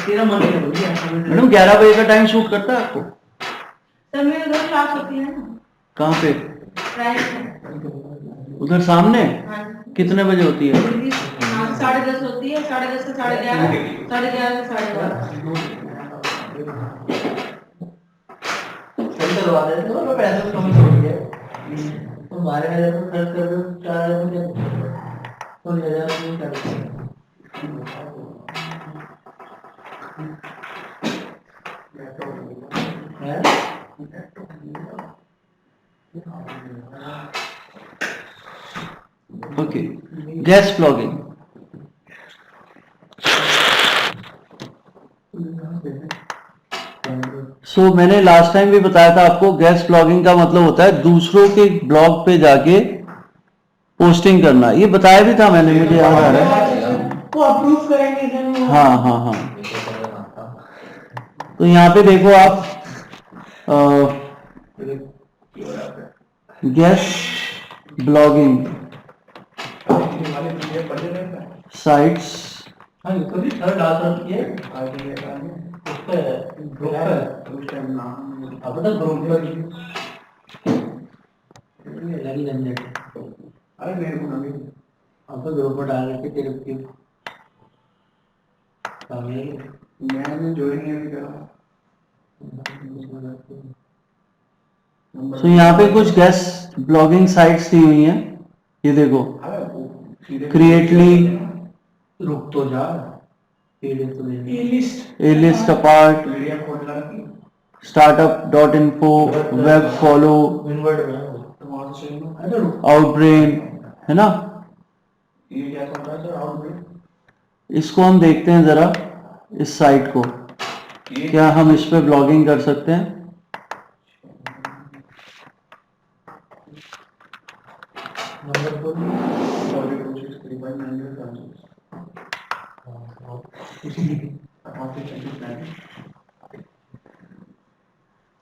तेरा मन नहीं होगी मैडम 11 बजे का टाइम शूट करता है आपको? सर मेरे 2 क्लास होती है ना। कहाँ पे? प्राइवेट। उधर सामने? हाँ। कितने बजे होती है? 10:30 होती है, 10:30 से 11:30, 11:30 से 12:30। करवा देते हो तो पैसे तो कम छोड़ दिया तुम 12,000 खर्च कर रहे हो 4,000 तो 2,000 नहीं करते ओके, गैस ब्लॉगिंग। सो मैंने लास्ट टाइम भी बताया था आपको, गेस्ट ब्लॉगिंग का मतलब होता है दूसरों के ब्लॉग पे जाके पोस्टिंग करना। ये बताया भी था मैंने, मुझे याद आ रहा है। वो अप्रूव करेंगे। हाँ हाँ हाँ। तो यहाँ पे देखो आप, गेस्ट ब्लॉगिंग साइट्स। हाँ इसको भी थर्ड आसर किए आगे उस पे ग्रुप है उस टाइम नाम अब तो ग्रुप पर लगी झंझट। अरे मेरे को नवी अब तो ग्रुप पर डाल के तेरे की मैंने ज्वाइन नहीं करा। तो यहाँ पे कुछ गेस्ट ब्लॉगिंग साइट्स दी हुई हैं, ये देखो। क्रिएटली, रुक तो जा A list apart, startup.info, web follow, Outbrain, है ना। ये क्या कर रहा है सर आउटब्रेन? इसको हम देखते हैं जरा, इस साइट को, क्या हम इस पे ब्लॉगिंग कर सकते हैं।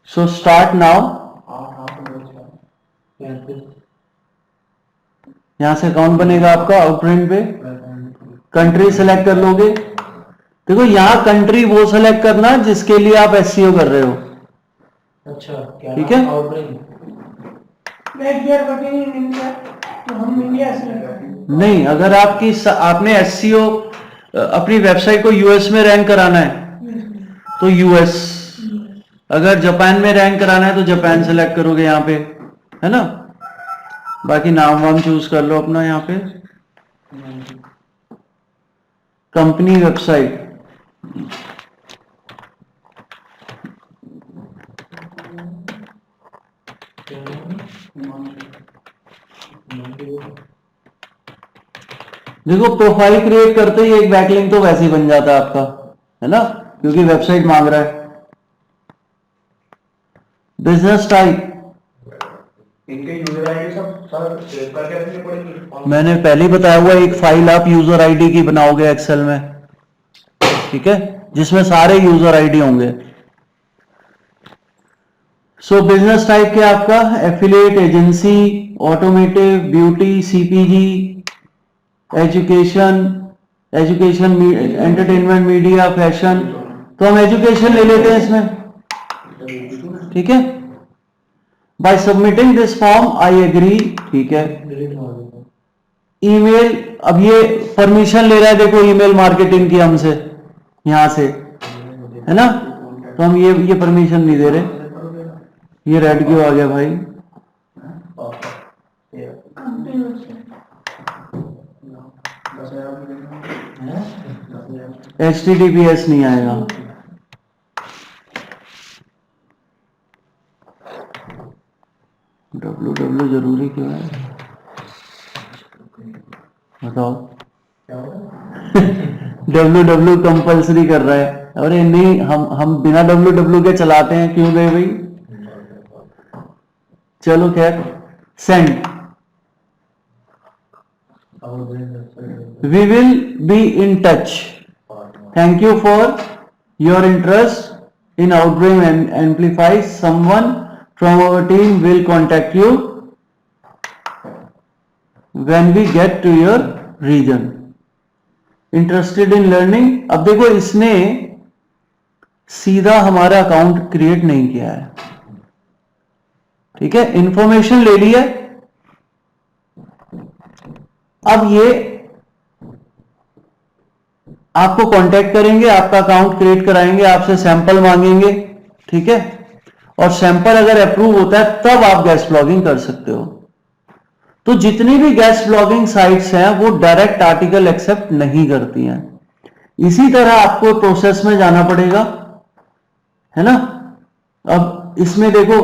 So start now. यहां से अकाउंट बनेगा आपका आउटब्रेन पे। कंट्री सेलेक्ट कर लोगे। देखो यहाँ कंट्री वो सेलेक्ट करना जिसके लिए आप एसईओ कर रहे हो। अच्छा, क्या ठीक है। तो हम इंडिया से नहीं, अगर आपने एसईओ अपनी वेबसाइट को यूएस में रैंक कराना है तो यूएस, अगर जापान में रैंक कराना है तो जापान सेलेक्ट करोगे यहाँ पे, है ना। बाकी नाम वाम चूज कर लो अपना। यहाँ पे कंपनी वेबसाइट, देखो प्रोफाइल क्रिएट करते ही एक बैकलिंक तो वैसे ही बन जाता है आपका, है ना, क्योंकि वेबसाइट मांग रहा है। बिजनेस टाइप, इनके यूजर आईडी सब सेव करके रखनी पड़ेगी। मैंने पहले ही बताया हुआ, एक फाइल आप यूजर आईडी की बनाओगे एक्सेल में, ठीक है, जिसमें सारे यूजर आईडी होंगे। सो बिजनेस टाइप क्या आपका, affiliate, agency, automotive, beauty, CPG, education, entertainment, media, fashion. तो हम एजुकेशन ले लेते हैं इसमें, ठीक है। By submitting this form I agree, ठीक है। ईमेल, अब ये परमिशन ले रहा है, देखो ईमेल मार्केटिंग की हमसे, यहां से, है ना। तो हम ये परमिशन नहीं दे रहे। ये रेड क्यों आ गया भाई? HTTPS नहीं आएगा। www जरूरी क्यों है, बताओ। www कंपलसरी कर रहा है। अरे नहीं, हम बिना www के चलाते हैं, क्यों गए भाई। चलो खैर, send. We will be in touch. Thank you for your interest in Outbrain and Amplify. Someone from our team will contact you when we get to your region. Interested in learning? अब देखो इसने सीधा हमारा account create नहीं किया है। ठीक है, इंफॉर्मेशन ले ली है। अब ये आपको कांटेक्ट करेंगे, आपका अकाउंट क्रिएट कराएंगे, आपसे सैंपल मांगेंगे। ठीक है, और सैंपल अगर अप्रूव होता है तब आप गेस्ट ब्लॉगिंग कर सकते हो। तो जितनी भी गेस्ट ब्लॉगिंग साइट्स हैं वो डायरेक्ट आर्टिकल एक्सेप्ट नहीं करती हैं। इसी तरह आपको प्रोसेस में जाना पड़ेगा, है ना। अब इसमें देखो,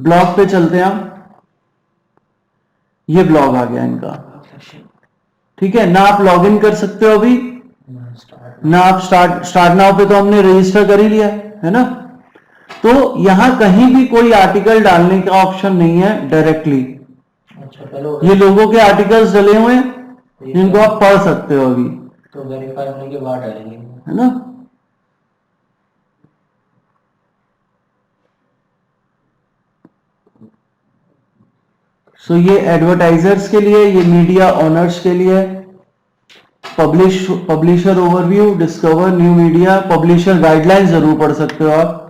ब्लॉग पे चलते हैं हम। ये ब्लॉग आ गया इनका। ठीक है ना, आप लॉग इन कर सकते हो अभी ना, आप स्टार्ट नाउ पे तो हमने रजिस्टर कर ही लिया है ना। तो यहां कहीं भी कोई आर्टिकल डालने का ऑप्शन नहीं है डायरेक्टली। ये लोगों के आर्टिकल्स डले हुए हैं जिनको आप पढ़ सकते हो अभी, तो वेरीफाई होने के बाद डालेंगे, है ना। सो ये एडवर्टाइजर्स के लिए, ये मीडिया ओनर्स के लिए। Publisher overview, discover new media, publisher guidelines जरूर पढ़ सकते हो आप।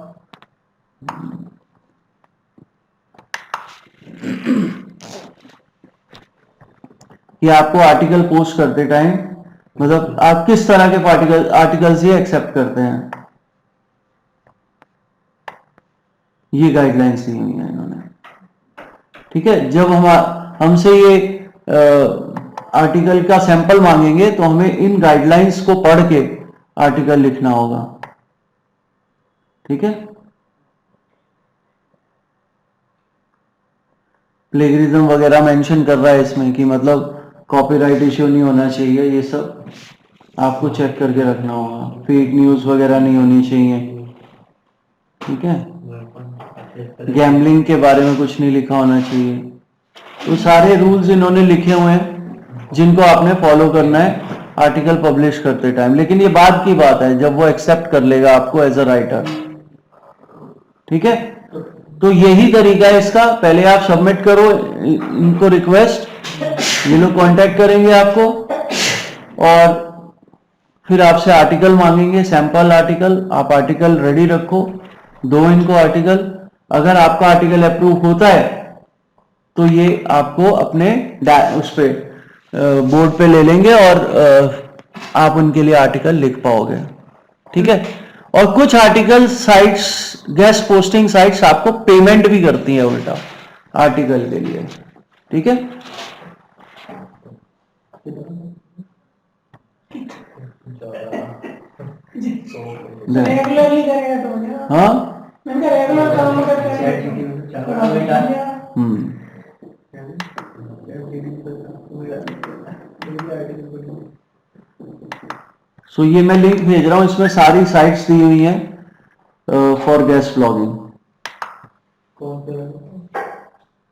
ये आपको आर्टिकल पोस्ट करते टाइम, मतलब आप किस तरह के आर्टिकल्स ये एक्सेप्ट करते हैं, ये गाइडलाइंस दी हुई है इन्होंने। ठीक है, जब हमसे ये आर्टिकल का सैंपल मांगेंगे तो हमें इन गाइडलाइंस को पढ़ के आर्टिकल लिखना होगा। ठीक है, प्लेगरिज्म वगैरह मेंशन कर रहा है इसमें कि मतलब कॉपीराइट इश्यू नहीं होना चाहिए, ये सब आपको चेक करके रखना होगा। फेक न्यूज वगैरह नहीं होनी चाहिए। ठीक है, गैम्बलिंग के बारे में कुछ नहीं लिखा होना चाहिए। तो सारे रूल्स इन्होंने लिखे हुए हैं जिनको आपने फॉलो करना है आर्टिकल पब्लिश करते टाइम। लेकिन ये बाद की बात है जब वो एक्सेप्ट कर लेगा आपको एज अ राइटर। ठीक है, तो यही तरीका है इसका। पहले आप सबमिट करो इनको रिक्वेस्ट, ये लोग कांटेक्ट करेंगे आपको और फिर आपसे आर्टिकल मांगेंगे, सैंपल आर्टिकल। आप आर्टिकल रेडी रखो, दो इनको आर्टिकल। अगर आपका आर्टिकल अप्रूव होता है तो ये आपको अपने उस पे बोर्ड पे ले लेंगे और आप उनके लिए आर्टिकल लिख पाओगे। ठीक है, और कुछ article sites, guest posting sites आपको पेमेंट भी करती है उल्टा आर्टिकल के लिए। ठीक है, रेगुलरली करेगा तो हाँ, मैंने रेगुलर काम करते सो ये मैं लिंक भेज रहा हूं, इसमें सारी साइट्स दी हुई हैं फॉर गेस्ट ब्लॉगिंग।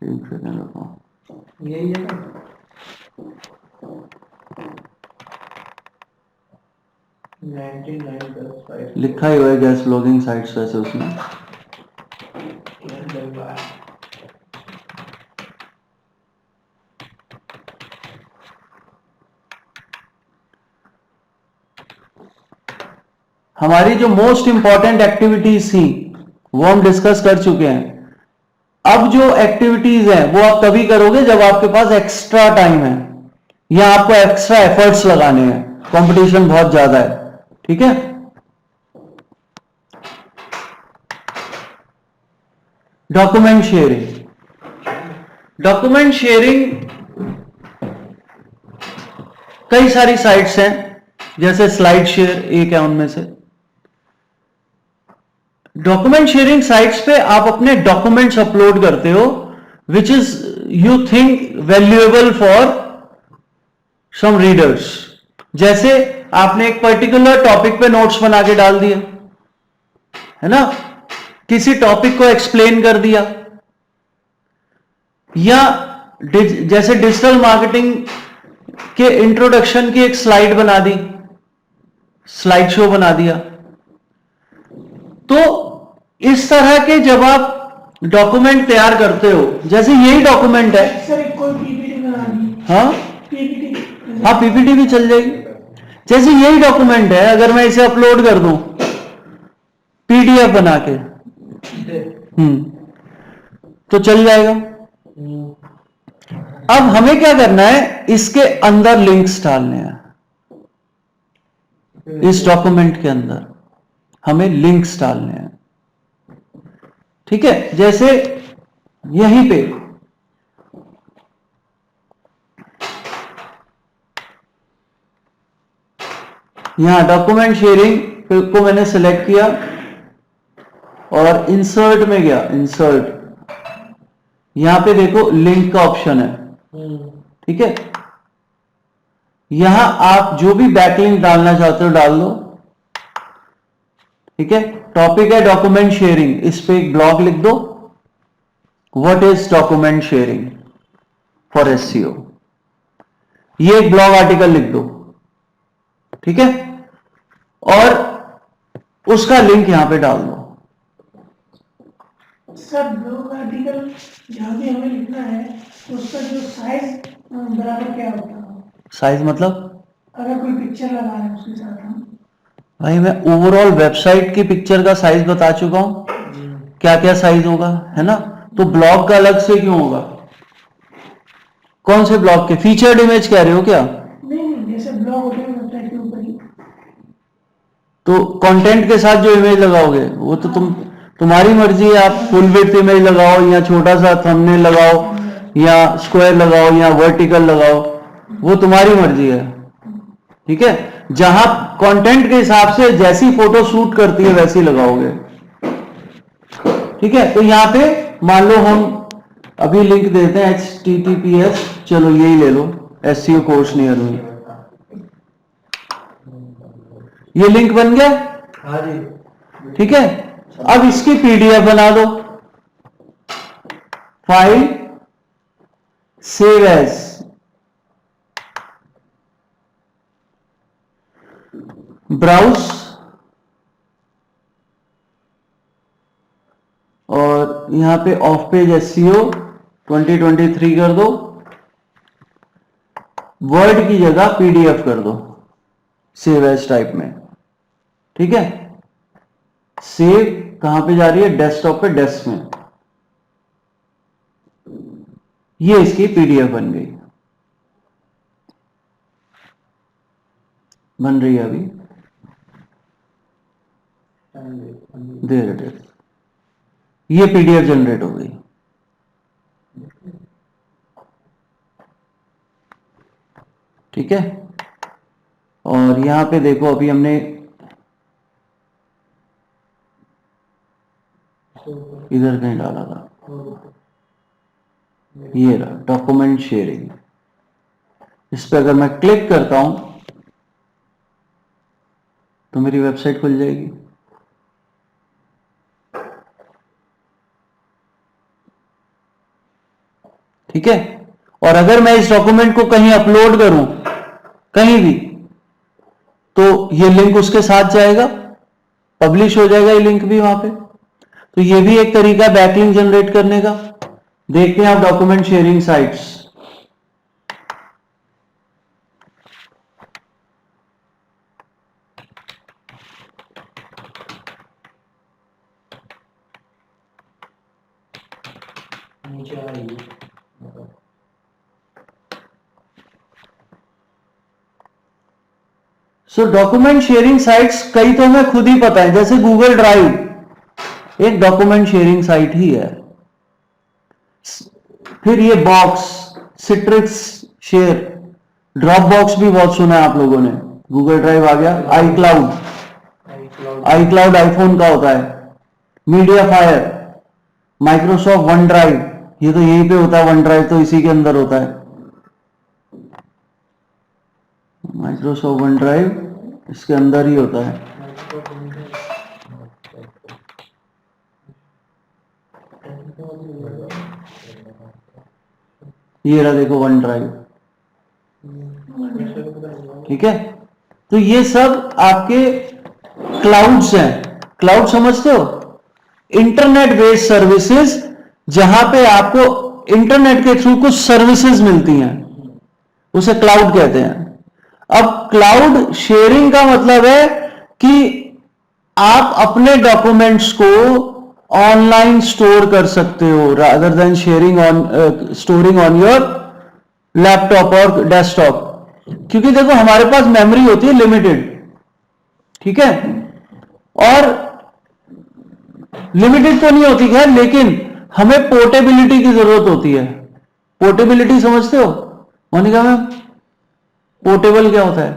एक सेकंड रुको, यही है ना? लिखा ही हुआ है गेस्ट ब्लॉगिंग साइट्स वैसे उसमें। हमारी जो मोस्ट इंपॉर्टेंट एक्टिविटीज थी वो हम डिस्कस कर चुके हैं। अब जो एक्टिविटीज हैं वो आप तभी करोगे जब आपके पास एक्स्ट्रा टाइम है या आपको एक्स्ट्रा एफर्ट्स लगाने हैं, कंपटीशन बहुत ज्यादा है। ठीक है, डॉक्यूमेंट शेयरिंग। डॉक्यूमेंट शेयरिंग कई सारी साइट्स हैं, जैसे स्लाइड शेयर एक है उनमें से। डॉक्यूमेंट शेयरिंग साइट्स पे आप अपने डॉक्यूमेंट्स अपलोड करते हो which is you think valuable for some readers. जैसे आपने एक पर्टिकुलर टॉपिक पे नोट्स बना के डाल दिए, है ना, किसी टॉपिक को एक्सप्लेन कर दिया, या जैसे डिजिटल मार्केटिंग के इंट्रोडक्शन की एक स्लाइड बना दी, स्लाइड शो बना दिया। तो इस तरह के जब आप डॉक्यूमेंट तैयार करते हो, जैसे यही डॉक्यूमेंट है सर एक कोई पीपीटी बना दी। हाँ पीपीटी, हाँ पीपीटी भी चल जाएगी। जैसे यही डॉक्यूमेंट है, अगर मैं इसे अपलोड कर दूं PDF बना के, तो चल जाएगा। अब हमें क्या करना है, इसके अंदर लिंक्स डालने हैं। इस डॉक्यूमेंट के अंदर हमें लिंक्स डालने हैं, ठीक है। जैसे यहीं पे यहां डॉक्यूमेंट शेयरिंग को मैंने सेलेक्ट किया और इंसर्ट में गया। इंसर्ट, यहां पे देखो लिंक का ऑप्शन है, ठीक है। यहां आप जो भी बैकलिंक डालना चाहते हो डाल दो, ठीक है। टॉपिक है डॉक्यूमेंट शेयरिंग, इस पे एक ब्लॉग लिख दो, what is document sharing for SEO, ये एक ब्लॉग आर्टिकल लिख दो, ठीक है। और उसका लिंक यहां पे डाल दो। सर ब्लॉग आर्टिकल जहाँ भी हमें लिखना है उसका जो साइज बराबर क्या होता है? साइज मतलब अगर कोई पिक्चर लगा रहे हैं उसके साथ हम, भाई मैं ओवरऑल वेबसाइट की पिक्चर का साइज बता चुका हूं, क्या क्या साइज होगा, है ना। तो ब्लॉग का अलग से क्यों होगा? कौन से ब्लॉग के? फीचर्ड इमेज कह रहे हो क्या? नहीं जैसे ब्लॉग होते हैं वेबसाइट के ऊपर ही, तो कंटेंट के साथ जो इमेज लगाओगे वो तो तुम्हारी मर्जी है, आप फुल विड्थ इमेज लगाओ या छोटा सा थंबनेल लगाओ या स्क्वायर लगाओ या वर्टिकल लगाओ, वो तुम्हारी मर्जी है, ठीक है। जहां कंटेंट के हिसाब से जैसी फोटो शूट करती है वैसी लगाओगे, ठीक है। तो यहां पे मान लो हम अभी लिंक देते हैं HTTPS, चलो यही ले लो, SEO कोर्स नियर मी, ये लिंक बन गया, हाँ जी, ठीक है। अब इसकी PDF बना दो, फाइल सेव एज, ब्राउज, और यहां पे ऑफ पेज SEO 2023 कर दो, वर्ड की जगह PDF कर दो सेव एज टाइप में, ठीक है। सेव कहां पे जा रही है? डेस्कटॉप पे, डेस्क में, ये इसकी PDF बन गई, बन रही है अभी, देर इट इज, ये PDF जनरेट हो गई, ठीक है। और यहां पे देखो अभी हमने इधर कहीं डाला था, ये रहा डॉक्यूमेंट शेयरिंग, इस पर अगर मैं क्लिक करता हूं तो मेरी वेबसाइट खुल जाएगी, ठीक है। और अगर मैं इस डॉक्यूमेंट को कहीं अपलोड करूं, कहीं भी, तो ये लिंक उसके साथ जाएगा, पब्लिश हो जाएगा ये लिंक भी वहां पे। तो ये भी एक तरीका बैकलिंक जनरेट करने का। देखते हैं आप डॉक्यूमेंट शेयरिंग साइट्स, नीचे आ रही है। सो डॉक्यूमेंट शेयरिंग साइट्स कई तो हमें खुद ही पता है, जैसे गूगल ड्राइव एक डॉक्यूमेंट शेयरिंग साइट ही है। फिर ये box, Citrix share, drop box भी बहुत सुना है आप लोगों ने, गूगल ड्राइव आ गया, iCloud आईफोन का होता है, media fire, Microsoft one drive, ये तो यहीं पे होता है, वन ड्राइव तो इसी के अंदर होता है, माइक्रोसॉफ्ट वन ड्राइव इसके अंदर ही होता है। ये रहा देखो वन ड्राइव, ठीक है। तो ये सब आपके क्लाउड्स हैं। क्लाउड समझते हो? इंटरनेट बेस्ड सर्विसेज, जहां पे आपको इंटरनेट के थ्रू कुछ सर्विसेज मिलती हैं, उसे क्लाउड कहते हैं। अब क्लाउड शेयरिंग का मतलब है कि आप अपने डॉक्यूमेंट्स को ऑनलाइन स्टोर कर सकते हो rather than storing on your laptop और डेस्कटॉप, क्योंकि देखो हमारे पास मेमोरी होती है लिमिटेड, ठीक है, और लिमिटेड तो नहीं होती खैर, लेकिन हमें पोर्टेबिलिटी की जरूरत होती है। पोर्टेबिलिटी समझते हो मोनिका मैम? पोर्टेबल क्या होता है?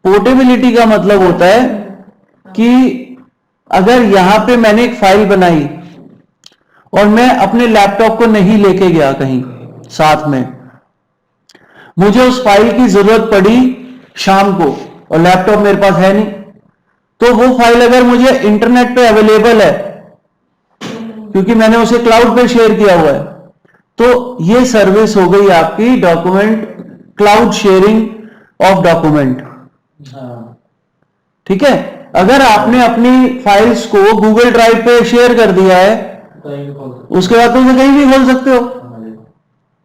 पोर्टेबिलिटी का मतलब होता है कि अगर यहां पे मैंने एक फाइल बनाई और मैं अपने लैपटॉप को नहीं लेके गया कहीं साथ में, मुझे उस फाइल की जरूरत पड़ी शाम को और लैपटॉप मेरे पास है नहीं, तो वो फाइल अगर मुझे इंटरनेट पे अवेलेबल है क्योंकि मैंने उसे क्लाउड पे शेयर किया हुआ है, तो ये सर्विस हो गई आपकी document cloud sharing of document. ठीक है, अगर आपने अपनी फाइल्स को गूगल ड्राइव पे शेयर कर दिया है उसके बाद तो उसे कहीं भी खोल सकते हो।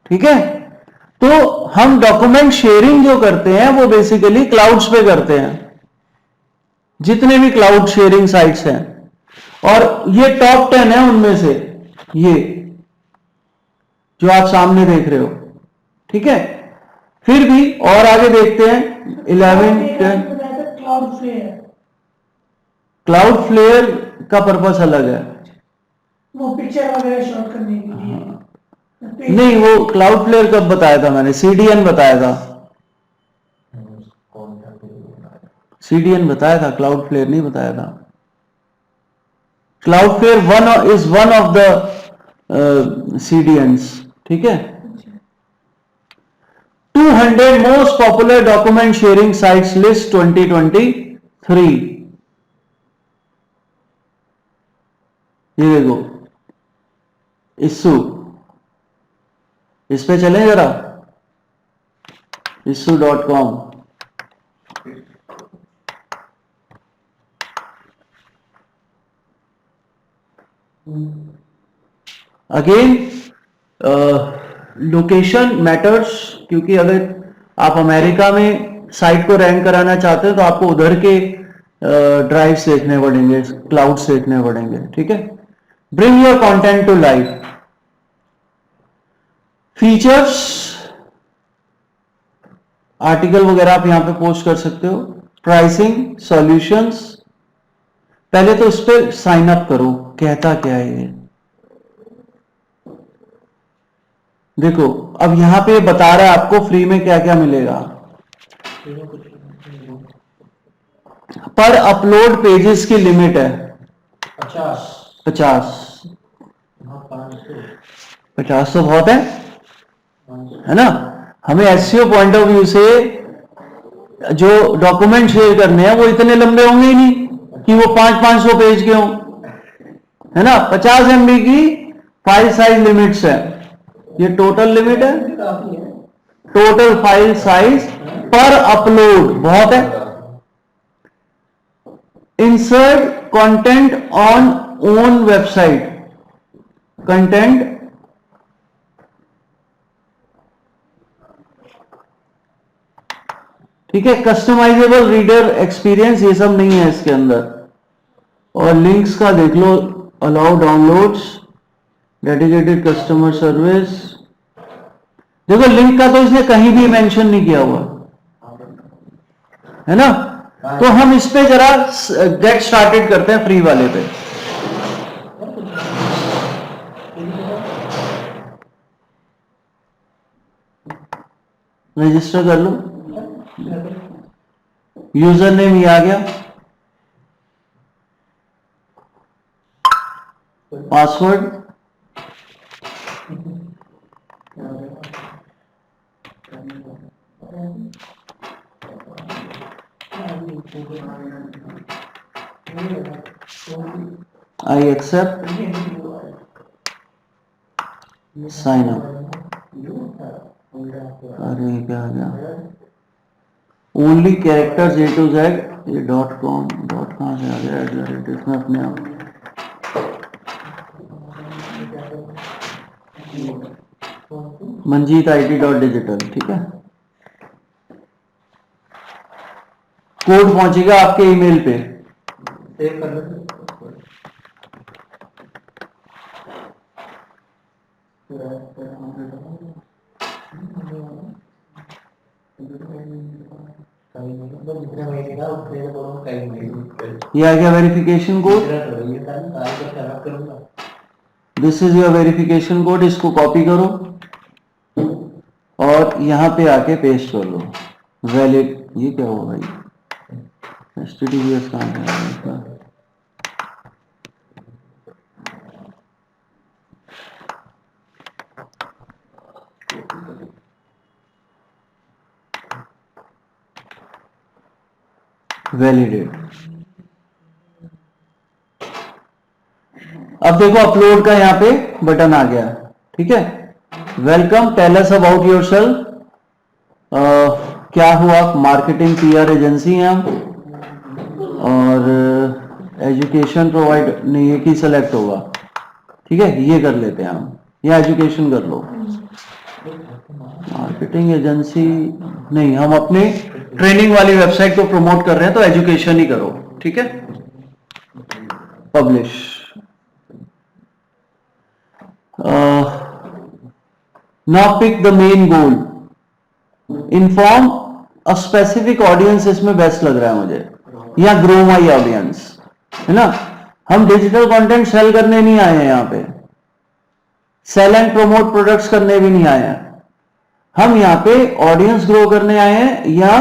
ठीक है, तो हम डॉक्यूमेंट शेयरिंग जो करते हैं वो बेसिकली क्लाउड्स पे करते हैं, जितने भी क्लाउड शेयरिंग साइट्स हैं, और ये टॉप 10 है उनमें से, ये जो आप सामने देख रहे हो। ठीक है, फिर भी और आगे देखते हैं 11 10। क्लाउड फ्लेयर का पर्पस अलग है, वो पिक्चर वगैरह शॉट करने के लिए। नहीं, वो क्लाउड फ्लेयर कब बताया था मैंने? CDN बताया था, CDN बताया था, क्लाउड फ्लेयर नहीं बताया था। Cloudflare is one of the CDNs। ठीक है, 200 most popular document sharing sites list 2023। ये देखो इस्सू, इस पे चलें जरा, issue.com। अगेन लोकेशन मैटर्स, क्योंकि अगर आप अमेरिका में साइट को रैंक कराना चाहते हो तो आपको उधर के ड्राइव्स देखने पड़ेंगे, क्लाउड्स देखने पड़ेंगे। ठीक है, bring your content to life. Features, article वगैरह आप यहां पे पोस्ट कर सकते हो। प्राइसिंग, सॉल्यूशंस, पहले तो उस पर साइन अप करो, कहता क्या है ये देखो। अब यहां पे बता रहा है आपको फ्री में क्या क्या मिलेगा। पर अपलोड पेजेस की लिमिट है 50। 50 तो बहुत है ना। हमें एसईओ पॉइंट ऑफ व्यू से जो डॉक्यूमेंट शेयर करने हैं वो इतने लंबे होंगे ही नहीं कि वो 500 पेज के हों, है ना। 50 MB की फाइल साइज लिमिट्स है, ये टोटल लिमिट है, टोटल फाइल साइज पर अपलोड बहुत है। Insert content on own website, content ठीक है। कस्टमाइजेबल रीडर एक्सपीरियंस, ये सब नहीं है इसके अंदर। और लिंक्स का देख लो, allow downloads, dedicated customer service. देखो लिंक का तो इसने कहीं भी मेंशन नहीं किया हुआ, है ना। तो हम इस पे जरा गेट स्टार्टेड करते हैं फ्री वाले पे। रजिस्टर कर लो, यूजर नेम ये आ गया, password I accept, sign up. अरे क्या गया, only characters A to Z, ये .com डॉट कहां से आ गया, इसमें अपने आप manjeet IT.digital। ठीक है, कोड पहुंचेगा आपके ईमेल पे। सेव कर लो। ये आ गया verification code. This is your verification code, इसको कॉपी करो और यहां पे आके पेस्ट कर लो। वैलिड, ये क्या हुआ भाई, HTTPS कहाँ है इसका? वैलिडेट। अब देखो अपलोड का यहाँ पे बटन आ गया, ठीक है। Welcome, tell us about yourself. क्या हुआ, मार्केटिंग PR एजेंसी है हम, और एजुकेशन प्रोवाइड नहीं, एक ही सेलेक्ट होगा, ठीक है। ये कर लेते हैं हम, या एजुकेशन कर लो। मार्केटिंग एजेंसी नहीं, हम अपने ट्रेनिंग वाली वेबसाइट को प्रमोट कर रहे हैं तो एजुकेशन ही करो, ठीक है। Publish. Now pick the main goal, inform a specific audience, इसमें बेस्ट लग रहा है मुझे, या ग्रो माई ऑडियंस, है ना। हम डिजिटल कंटेंट सेल करने नहीं आए हैं यहाँ पे, सेल एंड प्रमोट प्रोडक्ट्स करने भी नहीं आए हैं, हम यहाँ पे ऑडियंस ग्रो करने आए हैं या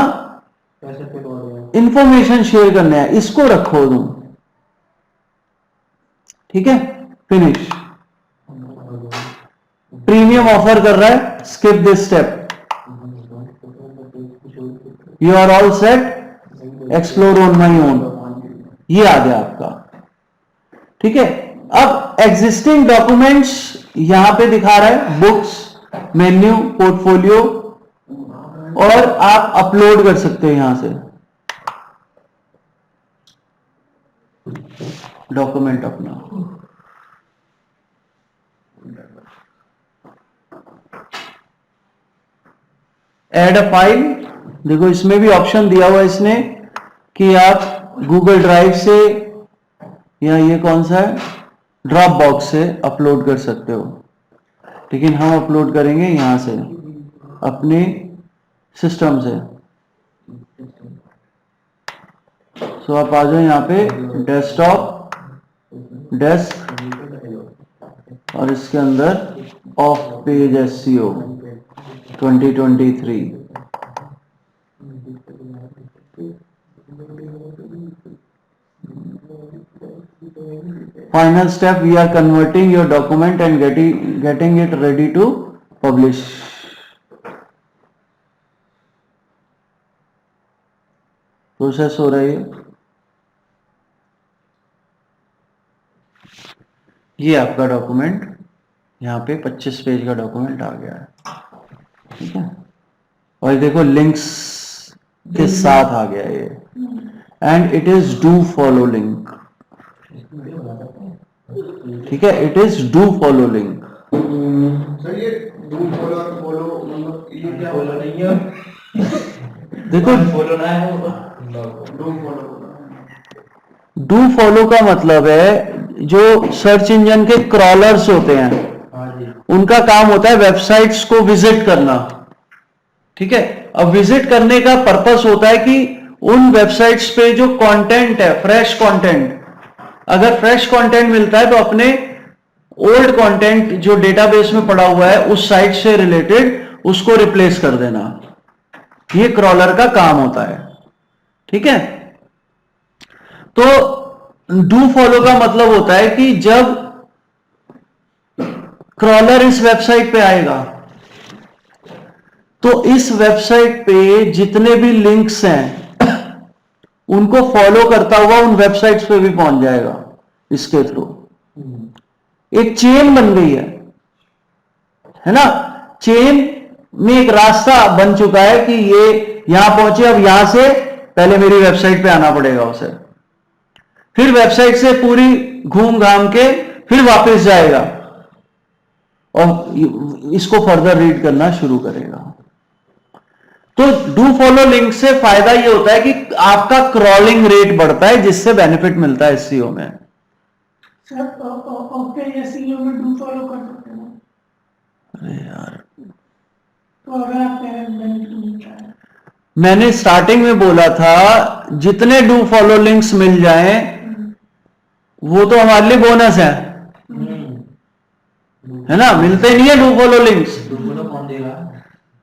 इंफॉर्मेशन शेयर करने आए। इसको रखो तुम, ठीक है। फिनिश। प्रीमियम ऑफर कर रहा है, skip this step, you are all set, explore on my own, ये आ गया आपका, ठीक है। अब एग्जिस्टिंग डॉक्यूमेंट्स यहां पे दिखा रहा है, बुक्स, मेन्यू, पोर्टफोलियो, और आप अपलोड कर सकते हो यहां से डॉक्यूमेंट अपना। ऐड अ फाइल, देखो इसमें भी ऑप्शन दिया हुआ है इसने कि आप गूगल ड्राइव से या ये कौन सा है, ड्रॉप बॉक्स से अपलोड कर सकते हो, लेकिन हम अपलोड करेंगे यहां से अपने सिस्टम से। सो आप आ जाओ यहाँ पे डेस्कटॉप, डेस्क, और इसके अंदर of page SEO 2023। Final step, we are converting your document and getting it ready to publish. Process हो रही है। ये आपका डॉक्यूमेंट यहाँ पे 25 पेज का डॉक्यूमेंट आ गया है, ठीक है। और देखो लिंक्स के साथ आ गया ये, and it is do follow link, ठीक है। It is do follow link. Sir ये डू फॉलो मतलब ये क्या फॉलो नहीं है, देखो फॉलो ना है, डू फॉलो का मतलब है जो सर्च इंजन के क्रॉलर्स होते हैं, उनका काम होता है वेबसाइट्स को विजिट करना, ठीक है। अब विजिट करने का पर्पस होता है कि उन वेबसाइट्स पे जो कंटेंट है, फ्रेश कंटेंट, अगर फ्रेश कंटेंट मिलता है तो अपने ओल्ड कंटेंट जो डेटाबेस में पड़ा हुआ है उस साइट से रिलेटेड उसको रिप्लेस कर देना, ये क्रॉलर का काम होता है, ठीक है। तो डू फॉलो का मतलब होता है कि जब क्रॉलर इस वेबसाइट पे आएगा तो इस वेबसाइट पे जितने भी लिंक्स हैं उनको फॉलो करता हुआ उन वेबसाइट्स पे भी पहुंच जाएगा इसके थ्रू। एक चेन बन गई है ना। चेन में एक रास्ता बन चुका है कि ये यहां पहुंचे, अब यहां से पहले मेरी वेबसाइट पे आना पड़ेगा उसे, फिर वेबसाइट से पूरी घूम घाम के फिर वापस जाएगा और इसको फर्दर रीड करना शुरू करेगा। तो डू फॉलो लिंक से फायदा ये होता है कि आपका क्रॉलिंग रेट बढ़ता है, जिससे बेनिफिट मिलता है एसईओ में। सर ओके एसईओ में डू फॉलो कर सकते हो। अरे यार, तो अगर आप कह रहे हैं बेनिफिट मिलता है, मैंने स्टार्टिंग में बोला था जितने डू फॉलो लिंक्स मिल जाएं वो तो हमारे लिए बोनस है ना, मिलते नहीं है डू फॉलो लिंक्स, कौन देगा,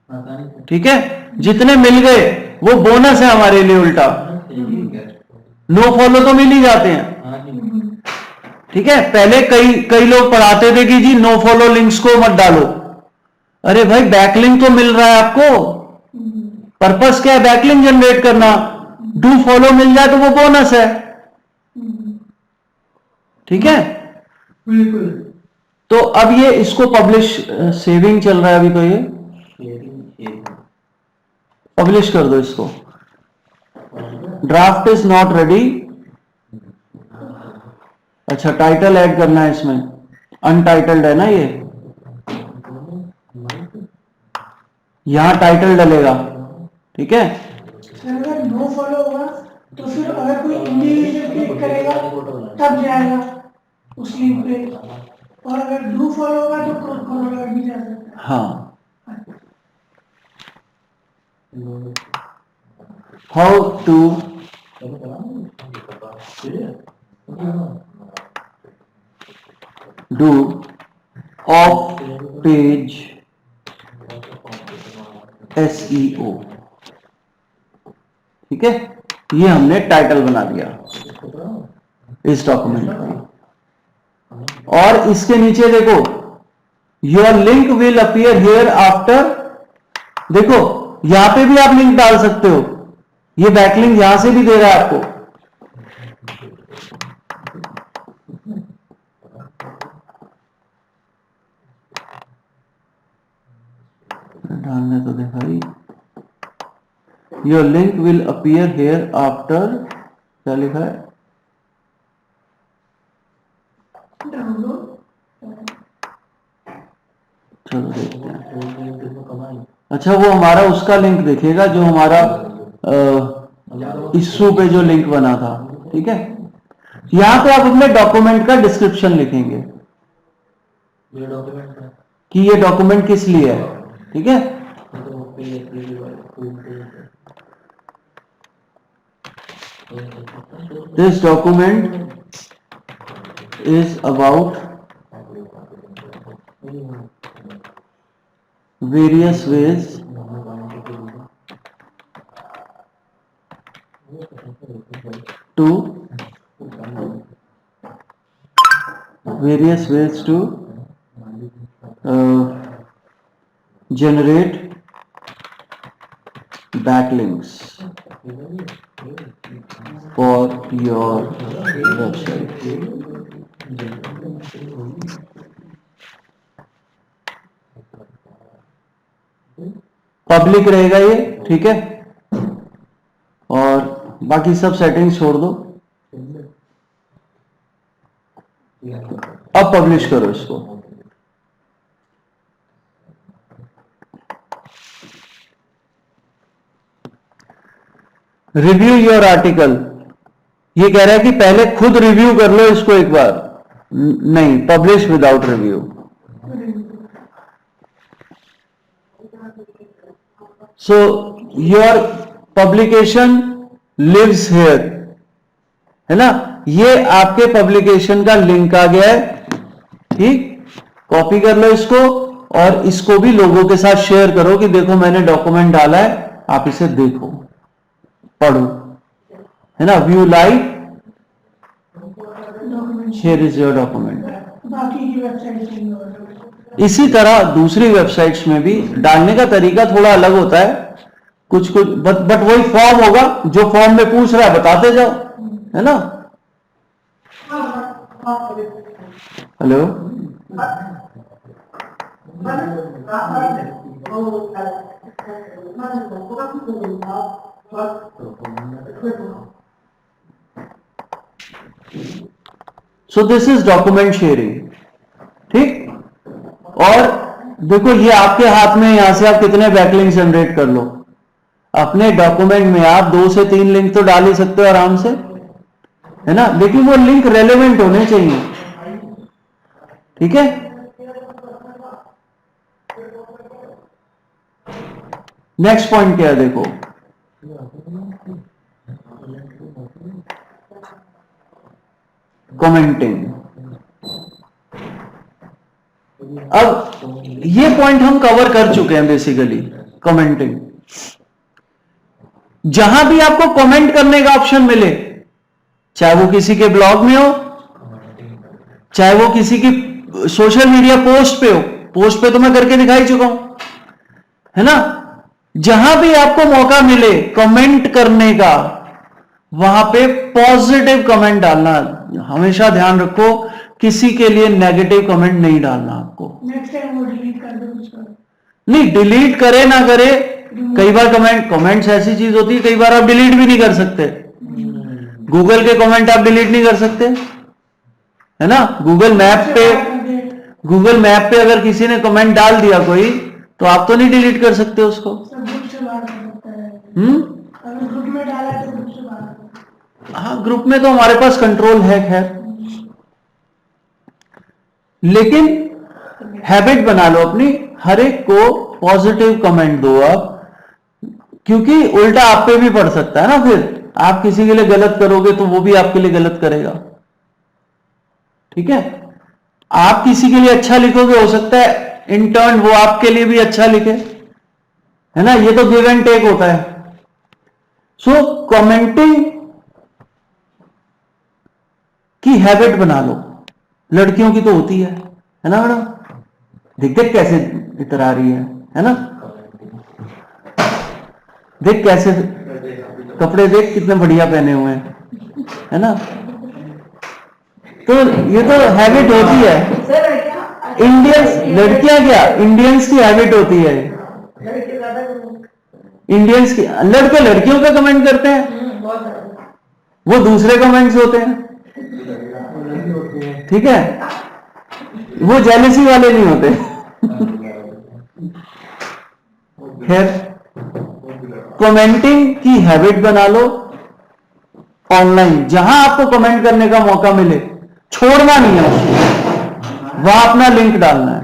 पता नहीं। ठीक है, जितने मिल गए वो बोनस है हमारे लिए उल्टा। नो फॉलो तो मिल ही जाते हैं, ठीक है। पहले कई लोग पढ़ाते थे कि जी नो फॉलो लिंक्स को मत डालो। अरे भाई बैकलिंक तो मिल रहा है आपको, पर्पस क्या है, बैकलिंक जनरेट करना। डू फॉलो मिल जाए तो वो बोनस है, ठीक है। बिल्कुल। तो अब ये इसको पब्लिश, सेविंग चल रहा है अभी, तो ये पब्लिश कर दो इसको। Draft is not ready. अच्छा, टाइटल ऐड करना है इसमें, अनटाइटल्ड है ना ये, यहां टाइटल डलेगा, ठीक है। सर अगर नो फॉलो होगा तो फिर अगर कोई इंडिविजुअल क्लिक करेगा तब जाएगा उस लिंक पे, और अगर डू फॉलो होगा तो फॉलो भी जा सकता है। हाँ, how to do off page SEO, ठीक है। ये हमने टाइटल बना दिया इस डॉक्यूमेंट का, और इसके नीचे देखो your link will appear here after, देखो यहां पे भी आप लिंक डाल सकते हो, ये बैकलिंक यहां से भी दे रहा है आपको। डालने तो देखा ही, your link will appear here after, क्या लिखा है, चलो देखते हैं। अच्छा, वो हमारा उसका लिंक दिखेगा जो हमारा इश्यू पे जो लिंक बना था, ठीक है। यहां पे आप अपने डॉक्यूमेंट का डिस्क्रिप्शन लिखेंगे कि ये डॉक्यूमेंट किस लिए है, ठीक है। This document is about various ways to generate backlinks for your website। Public रहेगा ये, ठीक है। और बाकी सब सेटिंग्स छोड़ दो, अब पब्लिश करो इसको। रिव्यू योर आर्टिकल, ये कह रहा है कि पहले खुद रिव्यू कर लो इसको एक बार, नहीं, publish without review. So your publication lives here, है ना, ये आपके पब्लिकेशन का लिंक आ गया है, ठीक। कॉपी कर लो इसको और इसको भी लोगों के साथ शेयर करो कि देखो मैंने डॉक्यूमेंट डाला है, आप इसे देखो, पढ़ो, है ना। View live, here is your document. बाकी की वेबसाइट इसी तरह दूसरी वेबसाइट्स में भी डालने का तरीका थोड़ा अलग होता है, कुछ बट वही फॉर्म होगा, जो फॉर्म में पूछ रहा है बताते जाओ, है ना। Hello, so this is document sharing, ठीक। और देखो ये आपके हाथ में, यहां से आप कितने बैकलिंक जनरेट कर लो। अपने डॉक्यूमेंट में आप 2 से 3 लिंक तो डाल ही सकते हो आराम से, है ना, लेकिन वो लिंक रेलेवेंट होने चाहिए। ठीक है, नेक्स्ट पॉइंट क्या है देखो, कमेंटिंग। अब ये पॉइंट हम कवर कर चुके हैं बेसिकली, कमेंटिंग। जहां भी आपको कमेंट करने का ऑप्शन मिले, चाहे वो किसी के ब्लॉग में हो, चाहे वो किसी की सोशल मीडिया पोस्ट पे हो, पोस्ट पे तो मैं करके दिखाई चुका हूं, है ना, जहां भी आपको मौका मिले कमेंट करने का, वहां पे पॉजिटिव कमेंट डालना। हमेशा ध्यान रखो, किसी के लिए नेगेटिव कमेंट नहीं डालना आपको। नेक्स्ट टाइम वो डिलीट कर दो उसको। नहीं, डिलीट करे ना करे, कई बार कमेंट्स ऐसी चीज होती है, कई बार आप डिलीट भी नहीं कर सकते। गूगल के कमेंट आप डिलीट नहीं कर सकते, है ना। गूगल मैप पे अगर किसी ने कमेंट डाल दिया कोई, तो आप तो नहीं डिलीट कर सकते उसको। सब ग्रुप से बाहर कर सकता है। अगर ग्रुप में डाला है तो ग्रुप से बाहर। हाँ, ग्रुप में तो हमारे पास कंट्रोल है खैर, लेकिन हैबिट बना लो अपनी, हर एक को पॉजिटिव कमेंट दो आप, क्योंकि उल्टा आप पे भी पड़ सकता है ना। फिर आप किसी के लिए गलत करोगे तो वो भी आपके लिए गलत करेगा। ठीक है, आप किसी के लिए अच्छा लिखोगे, हो सकता है इन टर्न वो आपके लिए भी अच्छा लिखे, है ना। ये तो गिव एंड टेक होता है। सो कमेंटिंग की हैबिट बना लो। लड़कियों की तो होती है ना मैडम, देख कैसे इतर आ रही है ना, देख कैसे कपड़े देख कितने बढ़िया पहने हुए हैं, है ना। तो ये तो हैबिट होती है, लड़कियां क्या, इंडियंस की हैबिट होती है। इंडियंस की, लड़के लड़कियों पे कमेंट करते हैं, वो दूसरे कमेंट्स होते हैं। ठीक है, वो जेलसी वाले नहीं होते। खैर, कमेंटिंग की हैबिट बना लो ऑनलाइन। जहां आपको कमेंट करने का मौका मिले, छोड़ना नहीं है उसको, वहां अपना लिंक डालना है।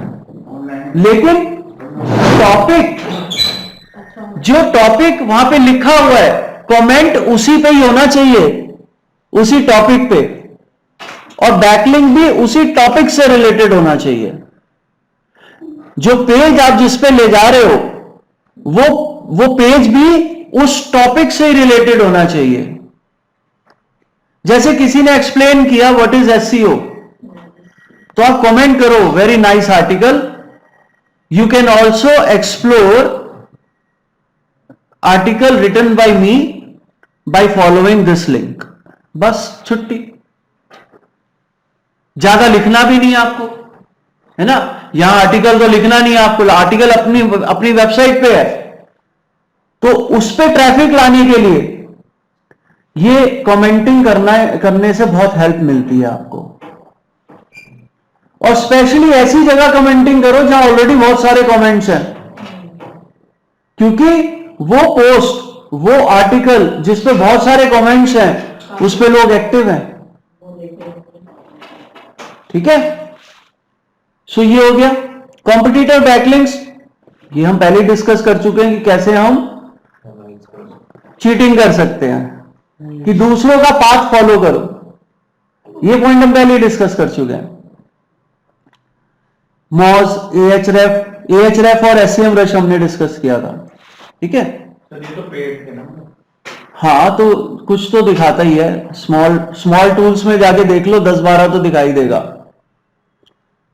लेकिन टॉपिक, जो टॉपिक वहां पे लिखा हुआ है, कमेंट उसी पे ही होना चाहिए, उसी टॉपिक पे, और बैकलिंक भी उसी टॉपिक से रिलेटेड होना चाहिए। जो पेज आप जिस पे ले जा रहे हो, वो पेज भी उस टॉपिक से ही रिलेटेड होना चाहिए। जैसे किसी ने एक्सप्लेन किया व्हाट इज एसईओ, तो आप कमेंट करो very nice article, you can also explore article written by me by following this link. बस छुट्टी, ज्यादा लिखना भी नहीं आपको, है ना। यहां आर्टिकल तो लिखना नहीं है आपको, आर्टिकल अपनी वेबसाइट पे है, तो उस पे ट्रैफिक लाने के लिए ये कमेंटिंग करने से बहुत हेल्प मिलती है आपको। और स्पेशली ऐसी जगह कमेंटिंग करो जहां ऑलरेडी बहुत सारे कमेंट्स हैं, क्योंकि वो पोस्ट, वो आर्टिकल जिस पे बहुत सारे कमेंट्स हैं, उस पे लोग एक्टिव हैं। ठीक है, सो ये हो गया कॉम्पिटिटर बैकलिंक्स। ये हम पहले डिस्कस कर चुके हैं कि कैसे हम चीटिंग कर सकते हैं, कि दूसरों का पाथ फॉलो करो। ये पॉइंट हम पहले डिस्कस कर चुके हैं। मॉज, एएचरेफ और एससीएम रश हमने डिस्कस किया था। ठीक है, ये तो पेड थे ना। हाँ, तो कुछ तो दिखाता ही है। स्मॉल टूल्स में जाके देख लो, 10-12 तो दिखाई देगा।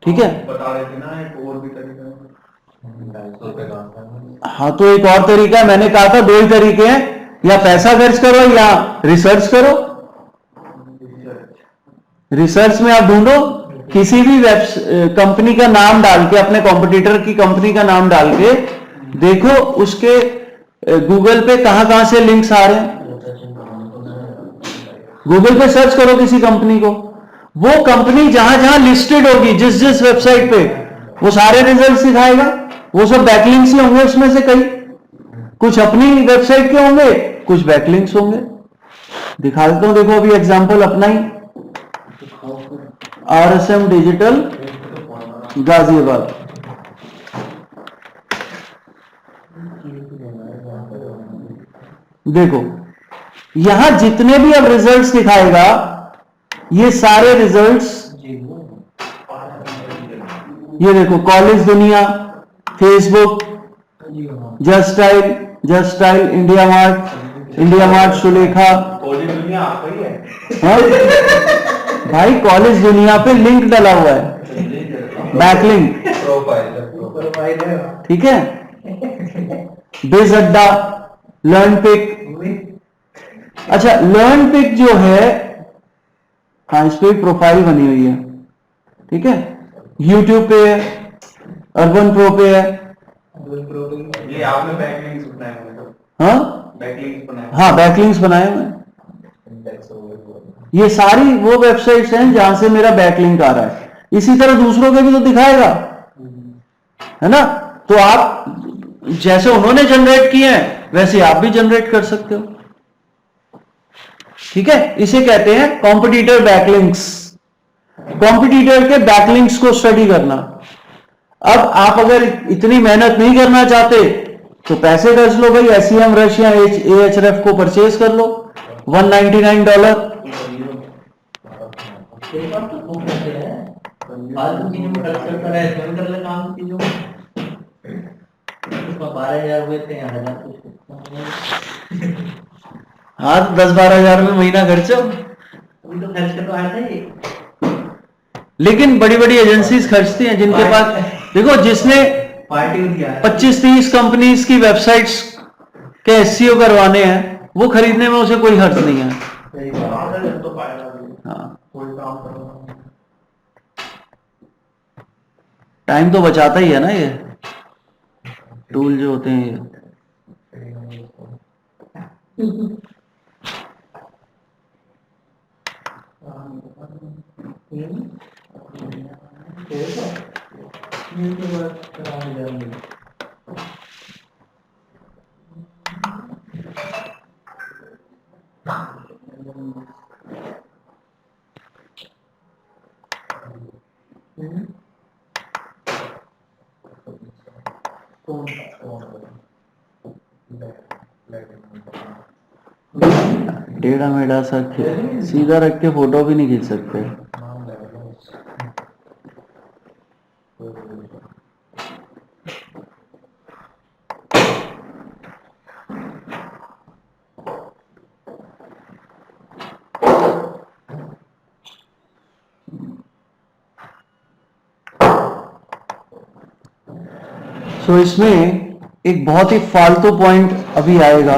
ठीक है, बता रहे थे ना एक और भी तरीका। हाँ, तो एक और तरीका है, मैंने कहा था 2 ही तरीके हैं, या पैसा खर्च करो या रिसर्च करो। रिसर्च में आप ढूंढो, किसी भी कंपनी का नाम डाल के, अपने कॉम्पिटिटर की कंपनी का नाम डाल के देखो उसके गूगल पे कहां से लिंक्स आ रहे हैं। गूगल पे सर्च करो किसी कंपनी को, वो कंपनी जहां जहां लिस्टेड होगी, जिस वेबसाइट पे, वो सारे रिजल्ट्स दिखाएगा। वो सब बैकलिंक्स ही होंगे उसमें से कई, कुछ अपनी वेबसाइट के होंगे, कुछ बैकलिंक्स होंगे। दिखा देता हूं, देखो अभी एग्जांपल अपना ही, RSM डिजिटल गाजियाबाद। देखो यहां जितने भी अब रिजल्ट्स दिखाएगा, ये सारे रिजल्ट्स, ये देखो कॉलेज दुनिया, Facebook, just style, India mart Sulekha. College दुनिया आपका ही है? हाँ? भाई कॉलेज दुनिया पे लिंक डला हुआ है, बैकलिंक, प्रोफाइल है। ठीक है। बिज अड्डा, लर्न पिक। अच्छा लर्न पिक जो है, हाँ इस पे प्रोफाइल बनी हुई है, ठीक है। यूट्यूब पे है, अर्बन प्रो पे है। ये आपने बैकलिंक्स बनाए हैं? हाँ बैकलिंक्स बनाए? हाँ बैकलिंक्स बनाए हुए। ये सारी वो वेबसाइट्स हैं जहां से मेरा बैकलिंक आ रहा है। इसी तरह दूसरों के भी तो दिखाएगा, है ना। तो आप जैसे उन्होंने जनरेट किए हैं वैसे आप भी जनरेट कर सकते हो, ठीक है। इसे कहते हैं कॉम्पिटिटर बैकलिंक्स। कॉम्पिटिटर के बैकलिंक्स को स्टडी करना। अब आप अगर इतनी मेहनत नहीं करना चाहते तो पैसे खर्च लो भाई, SEM रश या Ahref को परचेज कर लो, $199। फालतू चीजों में खर्च करता रहे, स्वयं कर ले काम चीजों में। उसमें 12,000 हुए थे, 1,000 कुछ। हाँ तो 10-12 हजार में महीना खर्चो, अभी तो खर्च कर तो आया था ये। लेकिन बड़ी बड़ी एजेंसीज खर्चती हैं जिनके पास, देखो जिसने पार्टी में दिया है 25-30 कंपनीज की वेबसाइट्स के SEO करवाने हैं, वो खरीदने में उसे कोई खर्च नहीं है। सही बात है, तो पाएगा भी। हाँ कोई काम करो। टाइम तो बचाता ही है ना ये टूल जो होते हैं ये। टेढ़ा मेढ़ा सा सीधा रख के फोटो भी नहीं खींच सकते। तो इसमें एक बहुत ही फालतू पॉइंट अभी आएगा,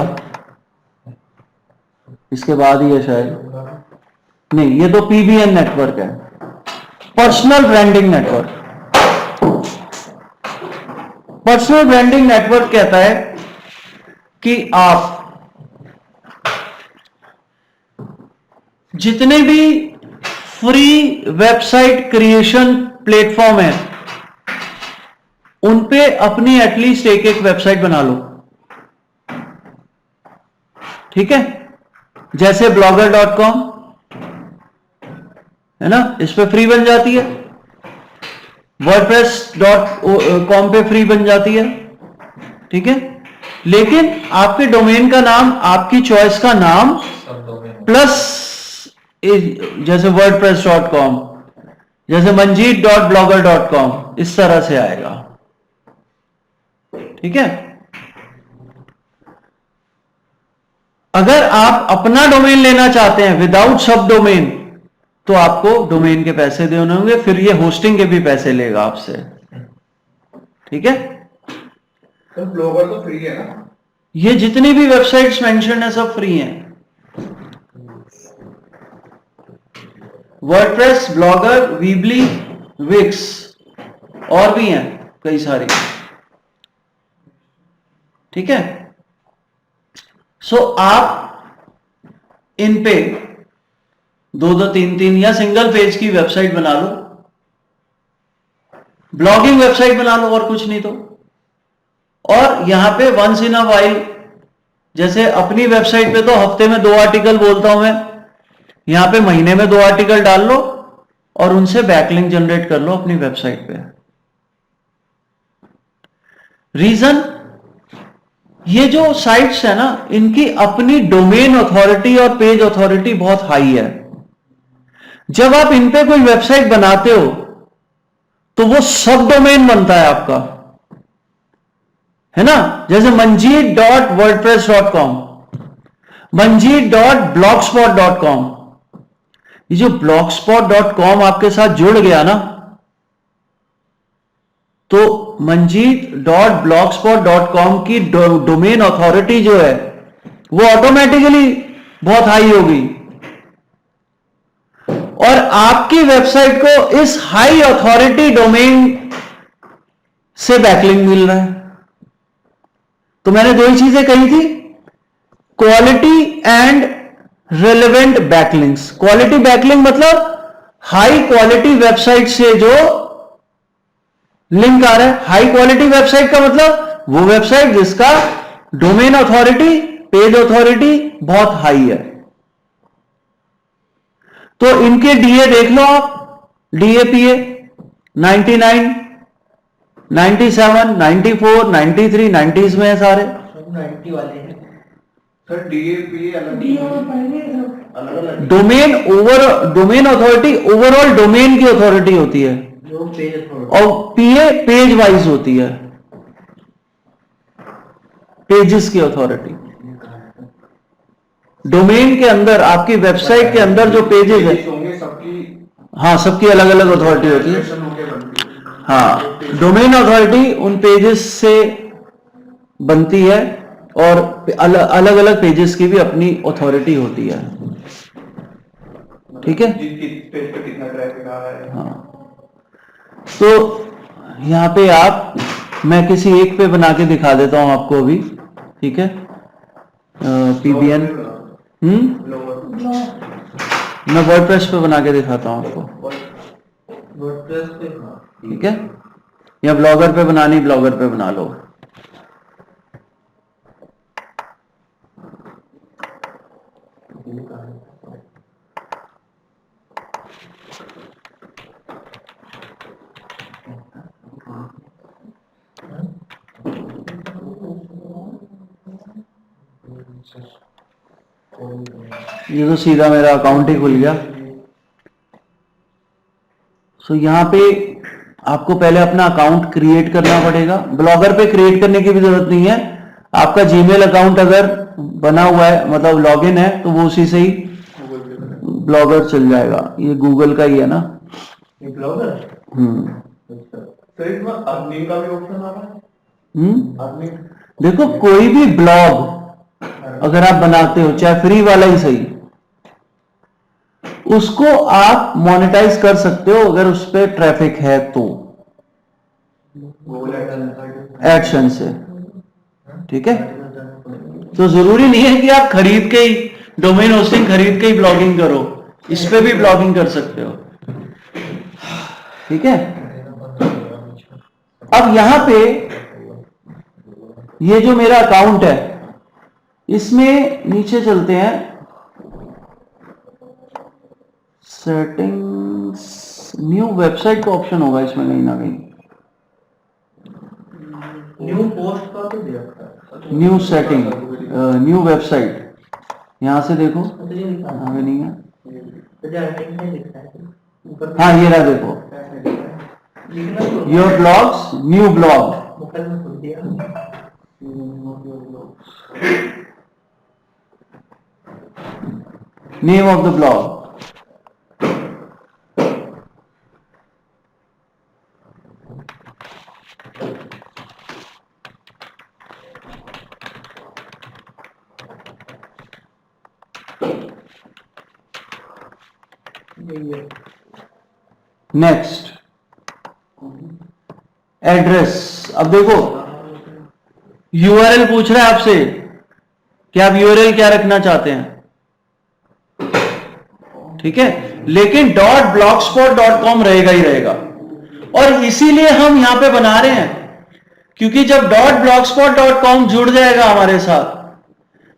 इसके बाद ही है शायद, नहीं ये तो PBN नेटवर्क है, personal branding network. Personal branding network कहता है कि आप जितने भी फ्री वेबसाइट क्रिएशन प्लेटफॉर्म है उन पे अपनी एटलीस्ट एक वेबसाइट बना लो, ठीक है। जैसे blogger.com है ना, इस पे फ्री बन जाती है। wordpress.com पे फ्री बन जाती है, ठीक है। लेकिन आपके डोमेन का नाम, आपकी चॉइस का नाम प्लस जैसे wordpress.com, जैसे manjeet.blogger.com, इस तरह से आएगा, ठीक है। अगर आप अपना डोमेन लेना चाहते हैं विदाउट सब डोमेन तो आपको डोमेन के पैसे देने होंगे, फिर ये होस्टिंग के भी पैसे लेगा आपसे, ठीक है। तो ब्लॉगर तो फ्री है ना? ये जितनी भी वेबसाइट्स मेंशन है सब फ्री हैं। वर्डप्रेस, ब्लॉगर, वीबली, विक्स और भी हैं कई सारी, ठीक है। सो आप इन पे 2-2, 3-3 या सिंगल पेज की वेबसाइट बना लो, ब्लॉगिंग वेबसाइट बना लो और कुछ नहीं तो, और यहां पे वंस इन अ वाइल जैसे अपनी वेबसाइट पे तो हफ्ते में 2 आर्टिकल बोलता हूं मैं, यहां पे महीने में 2 आर्टिकल डाल लो और उनसे बैकलिंक जनरेट कर लो अपनी वेबसाइट पे। रीजन, ये जो साइट्स है ना, इनकी अपनी डोमेन अथॉरिटी और पेज अथॉरिटी बहुत हाई है। जब आप इन पे कोई वेबसाइट बनाते हो तो वो सब डोमेन बनता है आपका, है ना। जैसे manjeet.wordpress.com, manjeet.blogspot.com, ये जो blogspot.com आपके साथ जुड़ गया ना, तो manjeet.blogspot.com की डोमेन अथॉरिटी जो है वो ऑटोमेटिकली बहुत हाई होगी और आपकी वेबसाइट को इस हाई अथॉरिटी डोमेन से बैकलिंक मिल रहा है। तो मैंने 2 ही चीजें कही थी, quality and relevant backlinks. Quality backlink मतलब हाई क्वालिटी वेबसाइट से जो लिंक आ रहा है। हाई क्वालिटी वेबसाइट का मतलब वो वेबसाइट जिसका डोमेन अथॉरिटी, पेज अथॉरिटी बहुत हाई है। तो इनके डीए देख लो आप, डीएपीए 99, 97, 94, 93, 90s में है सारे। 90 वाले हैं सर। डीएपीए अलग डोमेन अथॉरिटी ओवरऑल डोमेन की अथॉरिटी होती है जो पेज और पीए पेज वाइज होती है, पेजेस की अथॉरिटी। डोमेन के अंदर, आपकी वेबसाइट के अंदर जो पेजेस है, हाँ, सबकी अलग अलग अथॉरिटी होती है। हाँ, डोमेन अथॉरिटी उन पेजेस से बनती है और अलग अलग पेजेस की भी अपनी अथॉरिटी होती है। ठीक है, पेज पे कितना ट्रैफिक आ रहा है। हाँ। तो यहां पे आप, मैं किसी एक पे बना के दिखा देता हूं आपको अभी। ठीक है, पीबीएन, मैं वर्डप्रेस पे बना के दिखाता हूं आपको। वर्डप्रेस पे, ठीक है, या ब्लॉगर पे बनानी, ब्लॉगर पे बना लो। ये तो सीधा मेरा अकाउंट ही खुल गया। सो यहाँ पे आपको पहले अपना अकाउंट क्रिएट करना पड़ेगा। ब्लॉगर पे क्रिएट करने की भी जरूरत नहीं है, आपका जीमेल अकाउंट अगर बना हुआ है, मतलब लॉगिन है, तो वो उसी से ही ब्लॉगर चल जाएगा। ये गूगल का ही है ना, ये ब्लॉगर। तो इसमें अर्निंग का भी ऑप्शन आ रहा है। अर्निंग, देखो, कोई भी ब्लॉग अगर आप बनाते हो, चाहे फ्री वाला ही सही, उसको आप मोनेटाइज कर सकते हो अगर उस पर ट्रैफिक है तो, एडसेंस से। ठीक है, तो जरूरी नहीं है कि आप खरीद के ही, डोमेन होस्टिंग खरीद के ही ब्लॉगिंग करो, इस पे भी ब्लॉगिंग कर सकते हो। ठीक है, अब यहां पे ये जो मेरा अकाउंट है, इसमें नीचे चलते हैं, सेटिंग्स, न्यू वेबसाइट का ऑप्शन होगा इसमें कहीं ना कहीं। न्यू पोस्ट का तो दिया, न्यू सेटिंग, न्यू वेबसाइट, यहां से देखो, यहाँ पे नहीं है। हाँ, ये रहा, देखो, your blogs, new blog. Name of the blog, next address. अब देखो, यूआरएल पूछ रहा है आपसे कि आप यूआरएल क्या रखना चाहते हैं। ठीक है, लेकिन .blogspot.com रहेगा ही रहेगा, और इसीलिए हम यहां पे बना रहे हैं, क्योंकि जब .blogspot.com जुड़ जाएगा हमारे साथ,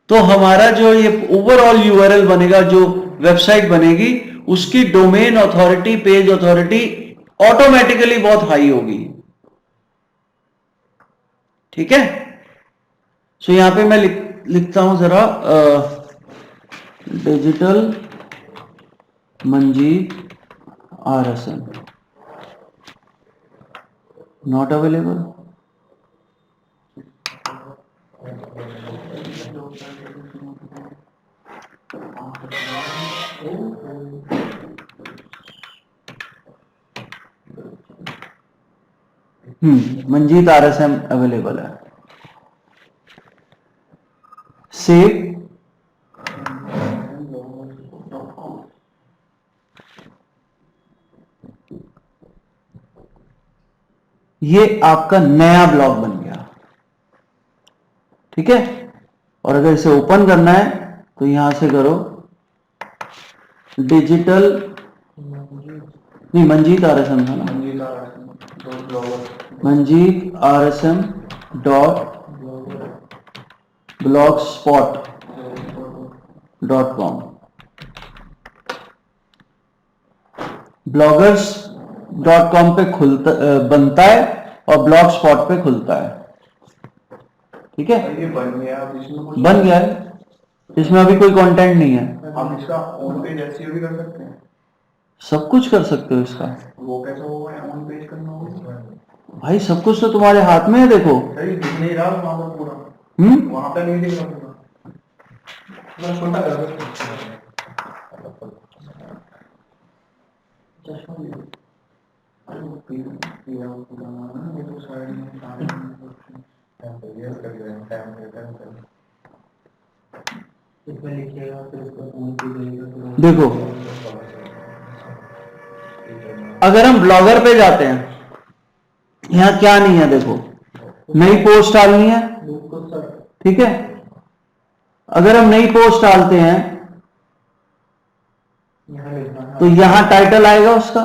तो हमारा जो ये ओवरऑल यूआरएल बनेगा, जो वेबसाइट बनेगी, उसकी domain authority, page authority automatically बहुत हाई होगी। ठीक है, सो यहां पे मैं लिखता हूं जरा, digital Manjeet RSM not available. Manjeet RSM available है। सेव। ये आपका नया ब्लॉग बन गया। ठीक है, और अगर इसे ओपन करना है तो यहां से करो डिजिटल, नहीं मंजीत RSM था ना, मंजीत RSM .blogspot.com bloggers.com पे बनता है और blogspot पे खुलता है। ठीक है, ये बन गया, अब इसमें बन गया है, इसमें अभी कोई कंटेंट नहीं है। हम इसका ऑन पेज एसईओ भी कर सकते हैं। सब कुछ कर सकते हो इसका। वो कैसा होगा, ऑन पेज करना होगा भाई सब कुछ तो तुम्हारे हाथ में है, देखो। सही दिख नहीं रहा वहां पर पूरा, वहां पे नहीं दिख रहा पूरा, थोड़ा छोटा कर दो। ये तो साइड में देखो, अगर हम ब्लॉगर पे जाते हैं, यहां क्या नहीं है, देखो नई पोस्ट डालनी है। ठीक है, अगर हम नई पोस्ट डालते हैं तो यहां टाइटल आएगा उसका।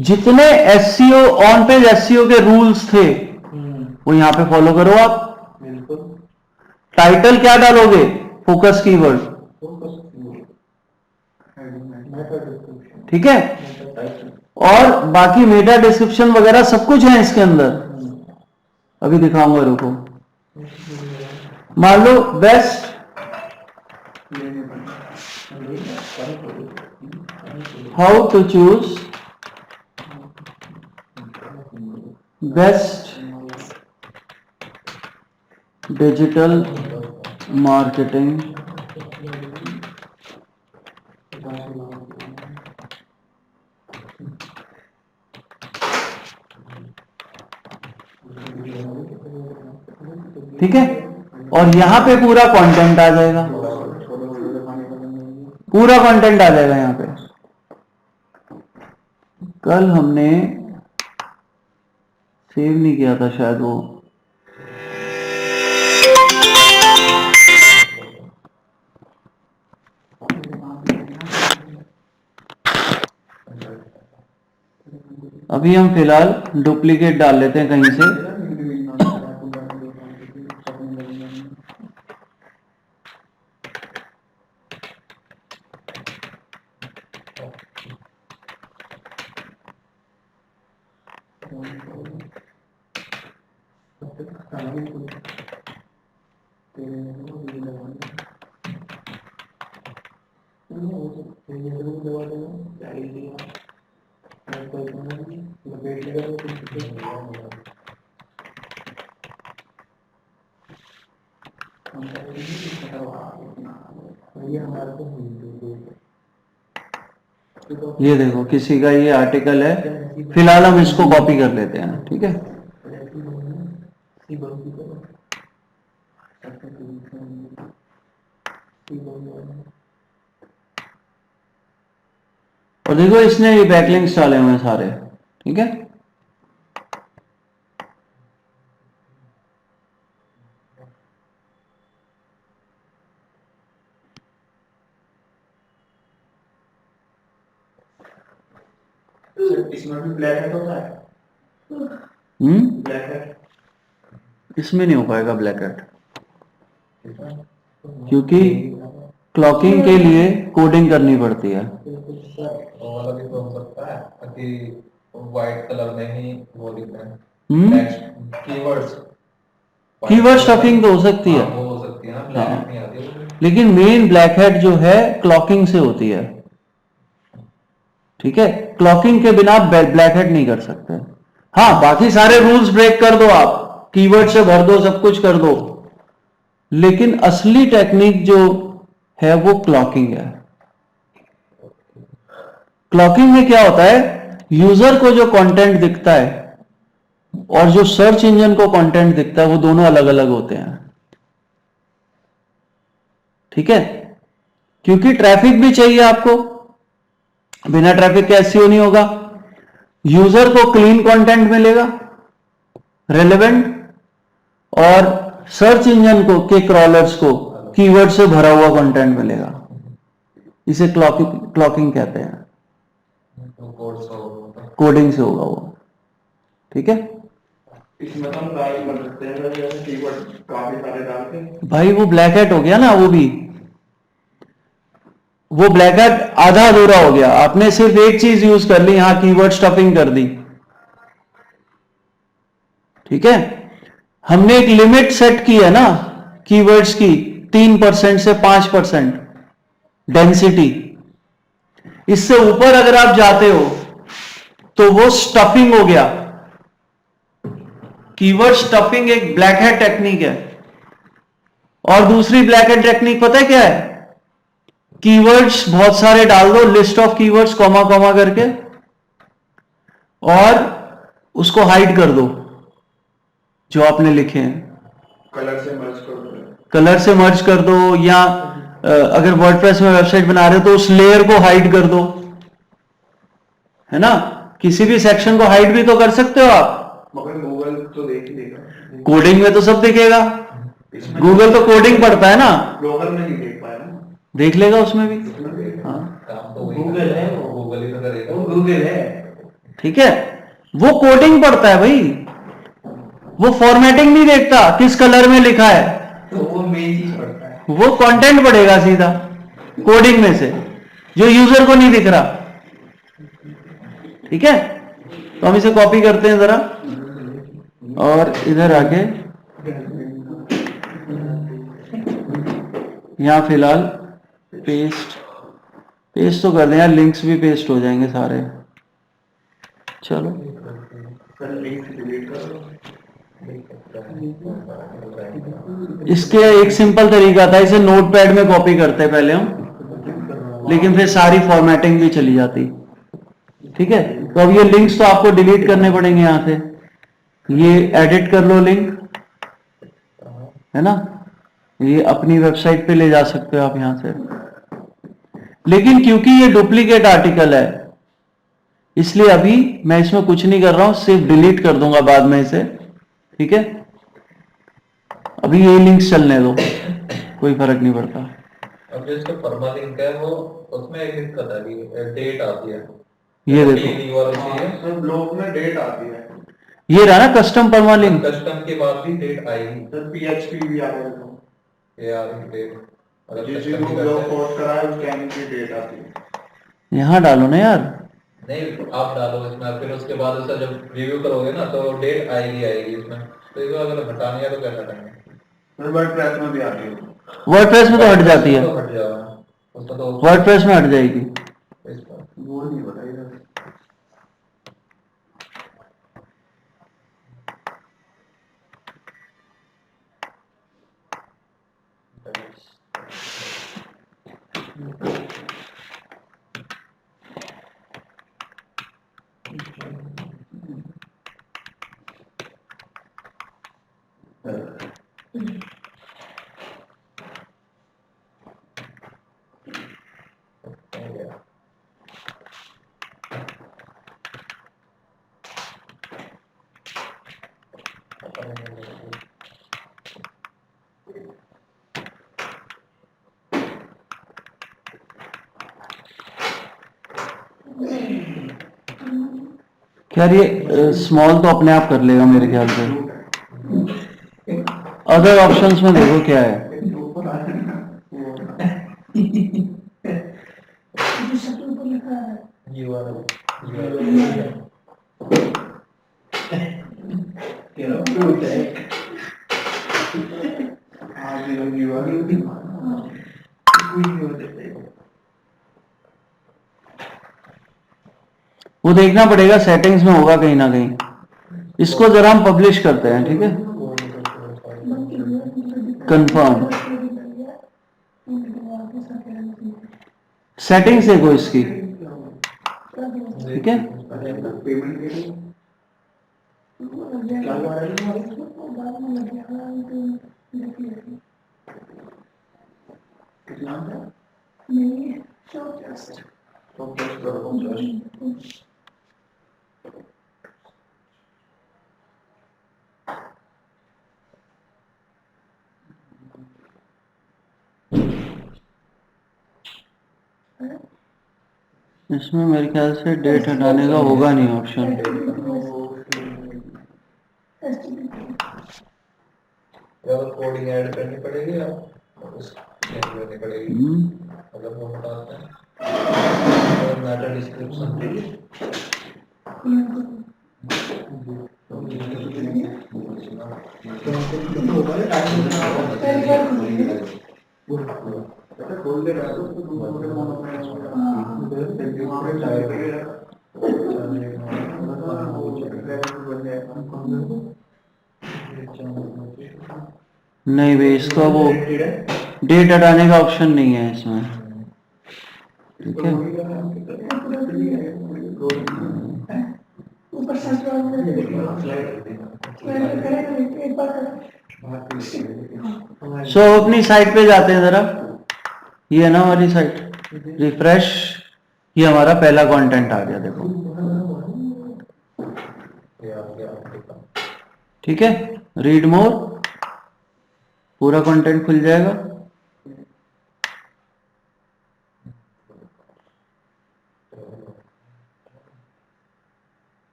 जितने एसईओ, ऑन पेज एसईओ के रूल्स थे वो यहां पे फॉलो करो आप। टाइटल क्या डालोगे, फोकस कीवर्ड। ठीक है, और बाकी मेटा डिस्क्रिप्शन वगैरह सब कुछ है इसके अंदर। अभी दिखाऊंगा, रुको। मान लो best how to choose best digital marketing ठीक है, और यहां पे पूरा कंटेंट आ जाएगा, पूरा कंटेंट आ जाएगा यहां पे। कल हमने सेव नहीं किया था शायद वो, अभी हम फिलहाल डुप्लीकेट डाल लेते हैं कहीं से। ये देखो किसी का ये आर्टिकल है, फिलहाल हम इसको कॉपी कर लेते हैं। ठीक है, और देखो इसने ये बैकलिंक्स डाले हुए हैं सारे। ठीक है, इसमें भी ब्लैक हेड होता है। ब्लैक हेड इसमें नहीं हो पाएगा ब्लैक हेड। क्योंकि क्लॉकिंग के लिए कोडिंग करनी पड़ती है। वो वाला भी तो हो सकता है कि व्हाइट कलर में ही वो दिख रहा है नेक्स्ट कीवर्ड स्टफिंग तो हो सकती है, वो हो सकती है ना, ब्लैक नहीं आती है। लेकिन मेन ब्लैक हेड जो है क्लॉकिंग से होती है। ठीक है, क्लॉकिंग के बिना ब्लैक हेड नहीं कर सकते। हाँ, बाकी सारे रूल्स ब्रेक कर दो, आप कीवर्ड से भर दो, सब कुछ कर दो, लेकिन असली टेक्निक जो है वो क्लॉकिंग है। क्लॉकिंग में क्या होता है, यूजर को जो कंटेंट दिखता है और जो सर्च इंजन को कंटेंट दिखता है वो दोनों अलग अलग होते हैं। ठीक है, क्योंकि ट्रैफिक भी चाहिए आपको, बिना ट्रैफिक के एसईओ नहीं होगा। यूजर को क्लीन कंटेंट मिलेगा, रेलेवेंट, और सर्च इंजन को के क्रॉलर्स को कीवर्ड से भरा हुआ कंटेंट मिलेगा। इसे क्लॉकिंग कहते हैं, कोडिंग से होगा वो। ठीक है, इसमें हम गाइड कर सकते हैं जैसे कीवर्ड काफी सारे डाल के। भाई वो ब्लैक हैट हो गया ना, वो ब्लैक हैट आधा अधूरा हो गया। आपने सिर्फ एक चीज यूज कर ली, यहां कीवर्ड स्टफिंग कर दी। ठीक है, हमने एक लिमिट सेट की है ना कीवर्ड्स की, 3% से 5% डेंसिटी। इससे ऊपर अगर आप जाते हो तो वो स्टफिंग हो गया। कीवर्ड स्टफिंग एक ब्लैक हैट टेक्निक है। और दूसरी ब्लैक हैट टेक्निक पता है क्या है, कीवर्ड्स बहुत सारे डाल दो, list of keywords comma comma करके, और उसको हाइड कर दो जो आपने लिखे हैं, कलर से मर्ज कर दो, कलर से मर्ज कर दो, या अगर वर्डप्रेस में वेबसाइट बना रहे हो तो उस लेयर को हाइड कर दो, है ना। किसी भी सेक्शन को हाइड भी तो कर सकते हो आप, मगर गूगल तो देख ही देगा, कोडिंग में तो सब दिखेगा। गूगल तो कोडिंग पढ़ता है ना, लोकल में नहीं देख पाया ना, देख लेगा उसमें भी। हाँ, काम तो वही गूगल है, गूगल ही तो करेगा। वो गूगल है। ठीक है, वो कोडिंग पढ़ता है भाई, वो फॉर्मेटिंग नहीं देखता किस कलर में लिखा है, तो वो मेन चीज पड़ता है। वो कंटेंट पढ़ेगा सीधा कोडिंग में से, जो यूजर को नहीं दिख रहा। ठीक है, तो हम इसे कॉपी करते हैं जरा, और इधर आके यहां फिलहाल पेस्ट तो कर दें यार, लिंक्स भी पेस्ट हो जाएंगे सारे। चलो, फिर लिंक डिलीट कर दो। इसके एक सिंपल तरीका था, इसे नोटपैड में कॉपी करते पहले हम, लेकिन फिर सारी फॉर्मेटिंग भी चली जाती। ठीक है, तो अब ये लिंक्स तो आपको डिलीट करने पड़ेंगे यहां से। ये एडिट कर लो लिंक, है ना, ये अपनी वेबसाइट पे ले जा सकते हो आप यहां से। लेकिन क्योंकि ये डुप्लीकेट आर्टिकल है, इसलिए अभी मैं इसमें कुछ नहीं कर रहा हूं, सिर्फ डिलीट कर दूंगा बाद में इसे। ठीक है, अभी ये लिंक्स चलने दो, कोई फर्क नहीं पड़ता। अब जो इसका परमा लिंक है वो, उसमें एक दिक्कत आ रही है, डेट आती है। ये देखो, सब लोग में डेट आती है, ये रहा ना कस्टम परमा लिंक, कस्टम के बाद भी डेट आएगी। सर PHP भी आ रहा है, ये आ रही डेट, अगर जिस custom की को ब्लॉग करते हैं- पोस्ट करा है उसके आने की डेट आती है। यहां डालो ना यार। नहीं, आप डालो इसमें, फिर उसके बाद उसका जब रिव्यू करोगे ना तो डेट आएगी इसमें। तो इसको अगर हटानी है तो कैसे हटाएंगे? फिर वर्डप्रेस में भी आती है, वर्डप्रेस में तो हट जाती है, तो हट जाएगा उसका तो वर्डप्रेस में हट जाएगी। इस पर। वो नहीं बताइएगा। यार ये स्मॉल तो अपने आप कर लेगा मेरे ख्याल से। अदर ऑप्शंस में देखो क्या है। ऊपर आ जो शक्ल पर लिखा है URL तेरा फ्रूट है आज ये लोग URL कुछ नहीं होते थे। वो देखना पड़ेगा, सेटिंग्स में होगा कहीं ना कहीं। इसको जरा हम पब्लिश करते हैं, ठीक है, कंफर्म। सेटिंग्स देखो इसकी, ठीक है। पेमेंट के लिए क्या URL है कितना है तो प्लस करो इसमें मेरे ख्याल से डेट हटाने का होगा नहीं ऑप्शन। या तो कोडिंग ऐड करनी पड़ेगी या चेंज करनी पड़ेगी। अगर वो बताते हैं और मैटर डिस्क्रिप्शन खोल दे रहा है तो दूसरे नहीं भाई, इसका वो डेट हटाने का ऑप्शन नहीं है इसमें, ठीक है। ऊपर सर्च एक बार सो अपनी साइट पे जाते हैं जरा। ये है ना हमारी साइट, रिफ्रेश, ये हमारा पहला कंटेंट आ गया, देखो, ठीक है। रीड मोर, पूरा कंटेंट खुल जाएगा।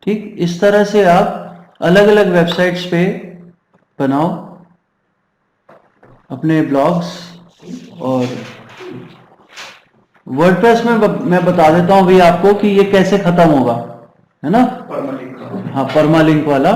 ठीक, इस तरह से आप अलग अलग वेबसाइट्स पे बनाओ अपने ब्लॉग्स। और वर्डप्रेस में मैं बता देता हूं भी आपको कि ये कैसे खत्म होगा, है ना। हाँ, परमालिंक वाला।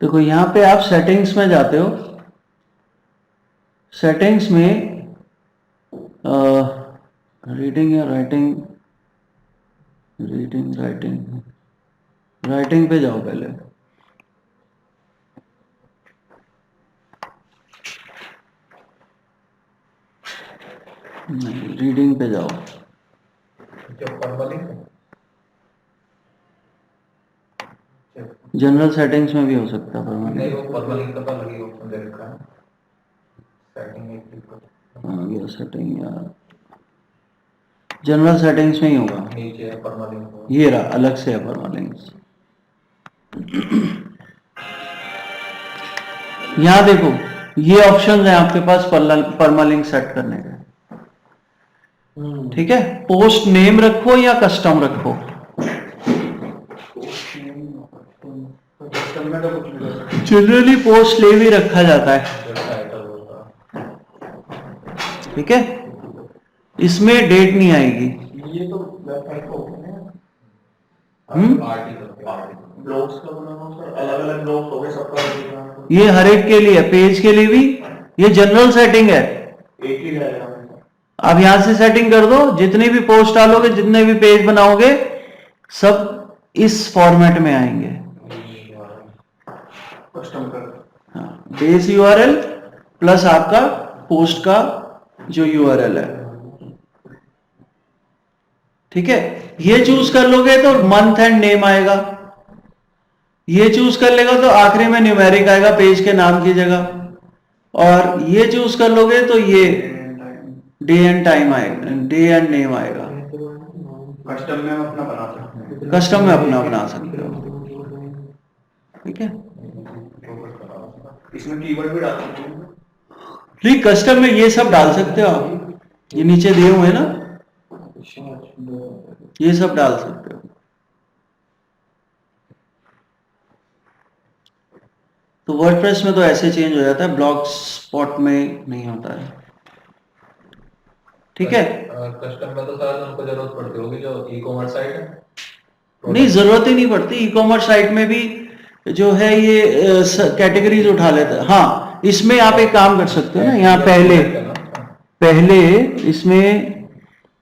देखो यहां पे आप सेटिंग्स में जाते हो। सेटिंग्स में रीडिंग या राइटिंग, राइटिंग पे जाओ पहले। नहीं, रीडिंग पे जाओ। जनरल सेटिंग्स में भी हो सकता है नहीं, वो परमालिंक का अलग ही ऑप्शन दे रखा है। सेटिंग ये सेटिंग या जनरल सेटिंग्स में ही होगा। नीचे है परमालिंक, ये रहा, अलग से है परमालिंक्स। यहां देखो, ये ऑप्शन है आपके पास परमालिंक सेट करने के, ठीक है। पोस्ट नेम रखो या कस्टम रखो। जनरली पोस्ट नेम ही रखा जाता है, ठीक है। इसमें डेट नहीं आएगी। ये तो वेबसाइट को ब्लॉग्स का बनाना सर, अलग अलग ब्लॉग्स हो गए सबका। ये हर एक के लिए, पेज के लिए भी। ये जनरल सेटिंग है, एक ही रहेगा। आप यहां से सेटिंग कर दो, जितनी भी पोस्ट डालोगे, जितने भी पेज बनाओगे, सब इस फॉर्मेट में आएंगे। कस्टम कर बेस यूआरएल प्लस आपका पोस्ट का जो यूआरएल है, ठीक है। ये चूज कर लोगे तो मंथ एंड नेम आएगा, ये चूज कर लेगा तो आखिरी में न्यूमेरिक आएगा पेज के नाम की जगह, और ये चूज कर लोगे तो ये डे एंड टाइम आएगा, डे एंड नेम आएगा। कस्टम में हम अपना बना सकते हैं। कस्टम में अपना बना सकते हो, ठीक है। इसमें कीवर्ड भी डाल सकते हैं। नहीं, कस्टम में ये सब डाल सकते हो आप, ये नीचे दिए हुए हैं ना, ये सब डाल सकते हो। तो वर्डप्रेस में तो ऐसे चेंज हो जाता है, ब्लॉग स्पॉट में नहीं होता है, ठीक है। कस्टम में तो शायद उनको जरूरत पड़ती होगी जो ई कॉमर्स साइट है। नहीं, जरूरत ही नहीं पड़ती। ई कॉमर्स साइट में भी जो है ये कैटेगरीज उठा लेता है। हाँ, इसमें आप एक काम कर सकते हो ना, यहाँ पहले इसमें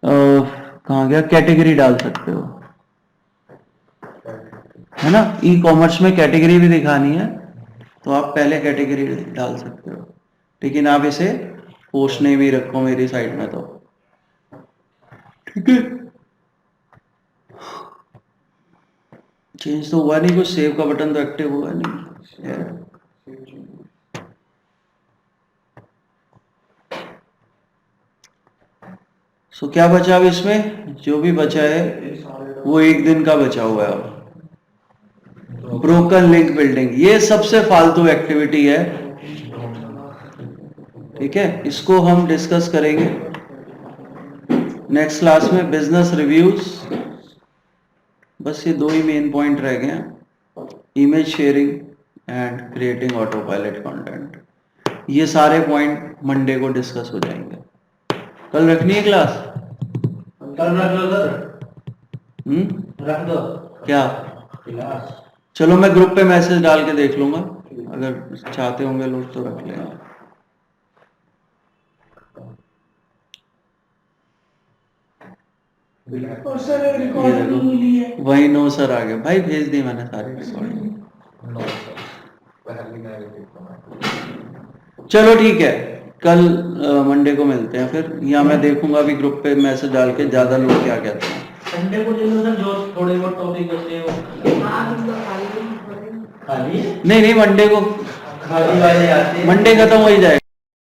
कहाँ गया, कैटेगरी डाल सकते हो, है ना। ई कॉमर्स में कैटेगरी भी दिखानी है तो आप पहले कैटेगरी डाल सकते हो, लेकिन आप इसे पोस्ट नेम भी रखो मेरी साइट में, तो ठीक है। चेंज तो हुआ नहीं कुछ, सेव का बटन तो एक्टिव हुआ नहीं है। सो क्या बचा अब इसमें, जो भी बचा है वो एक दिन का बचा हुआ है। अब ब्रोकन लिंक बिल्डिंग, ये सबसे फालतू एक्टिविटी है, ठीक है। इसको हम डिस्कस करेंगे नेक्स्ट क्लास में। बिजनेस रिव्यूज, बस ये दो ही मेन पॉइंट रह गए हैं, image sharing and creating auto pilot content. ये सारे पॉइंट मंडे को डिस्कस हो जाएंगे। कल रखनी है क्लास? कल रख लो सर, रख दो क्या? क्लास। चलो मैं ग्रुप पे मैसेज डाल के देख लूंगा, अगर चाहते होंगे लोग तो रख लेंगे। और सर रिकॉर्डिंग नहीं मिली है। वही नो सर आ गया भाई, भेज दी मैंने सारी रिकॉर्डिंग। नो सर, पहली मैं रिपीट। चलो ठीक है, कल मंडे को मिलते हैं फिर, या मैं देखूंगा अभी ग्रुप पे मैसेज डाल के ज्यादा लोग क्या कहते हैं। संडे को ले लो सर, जो थोड़े बहुत टॉपिक बचे हो। खाली नहीं मंडे को, खाली वाले आते हैं। मंडे खत्म हो ही जाएगा।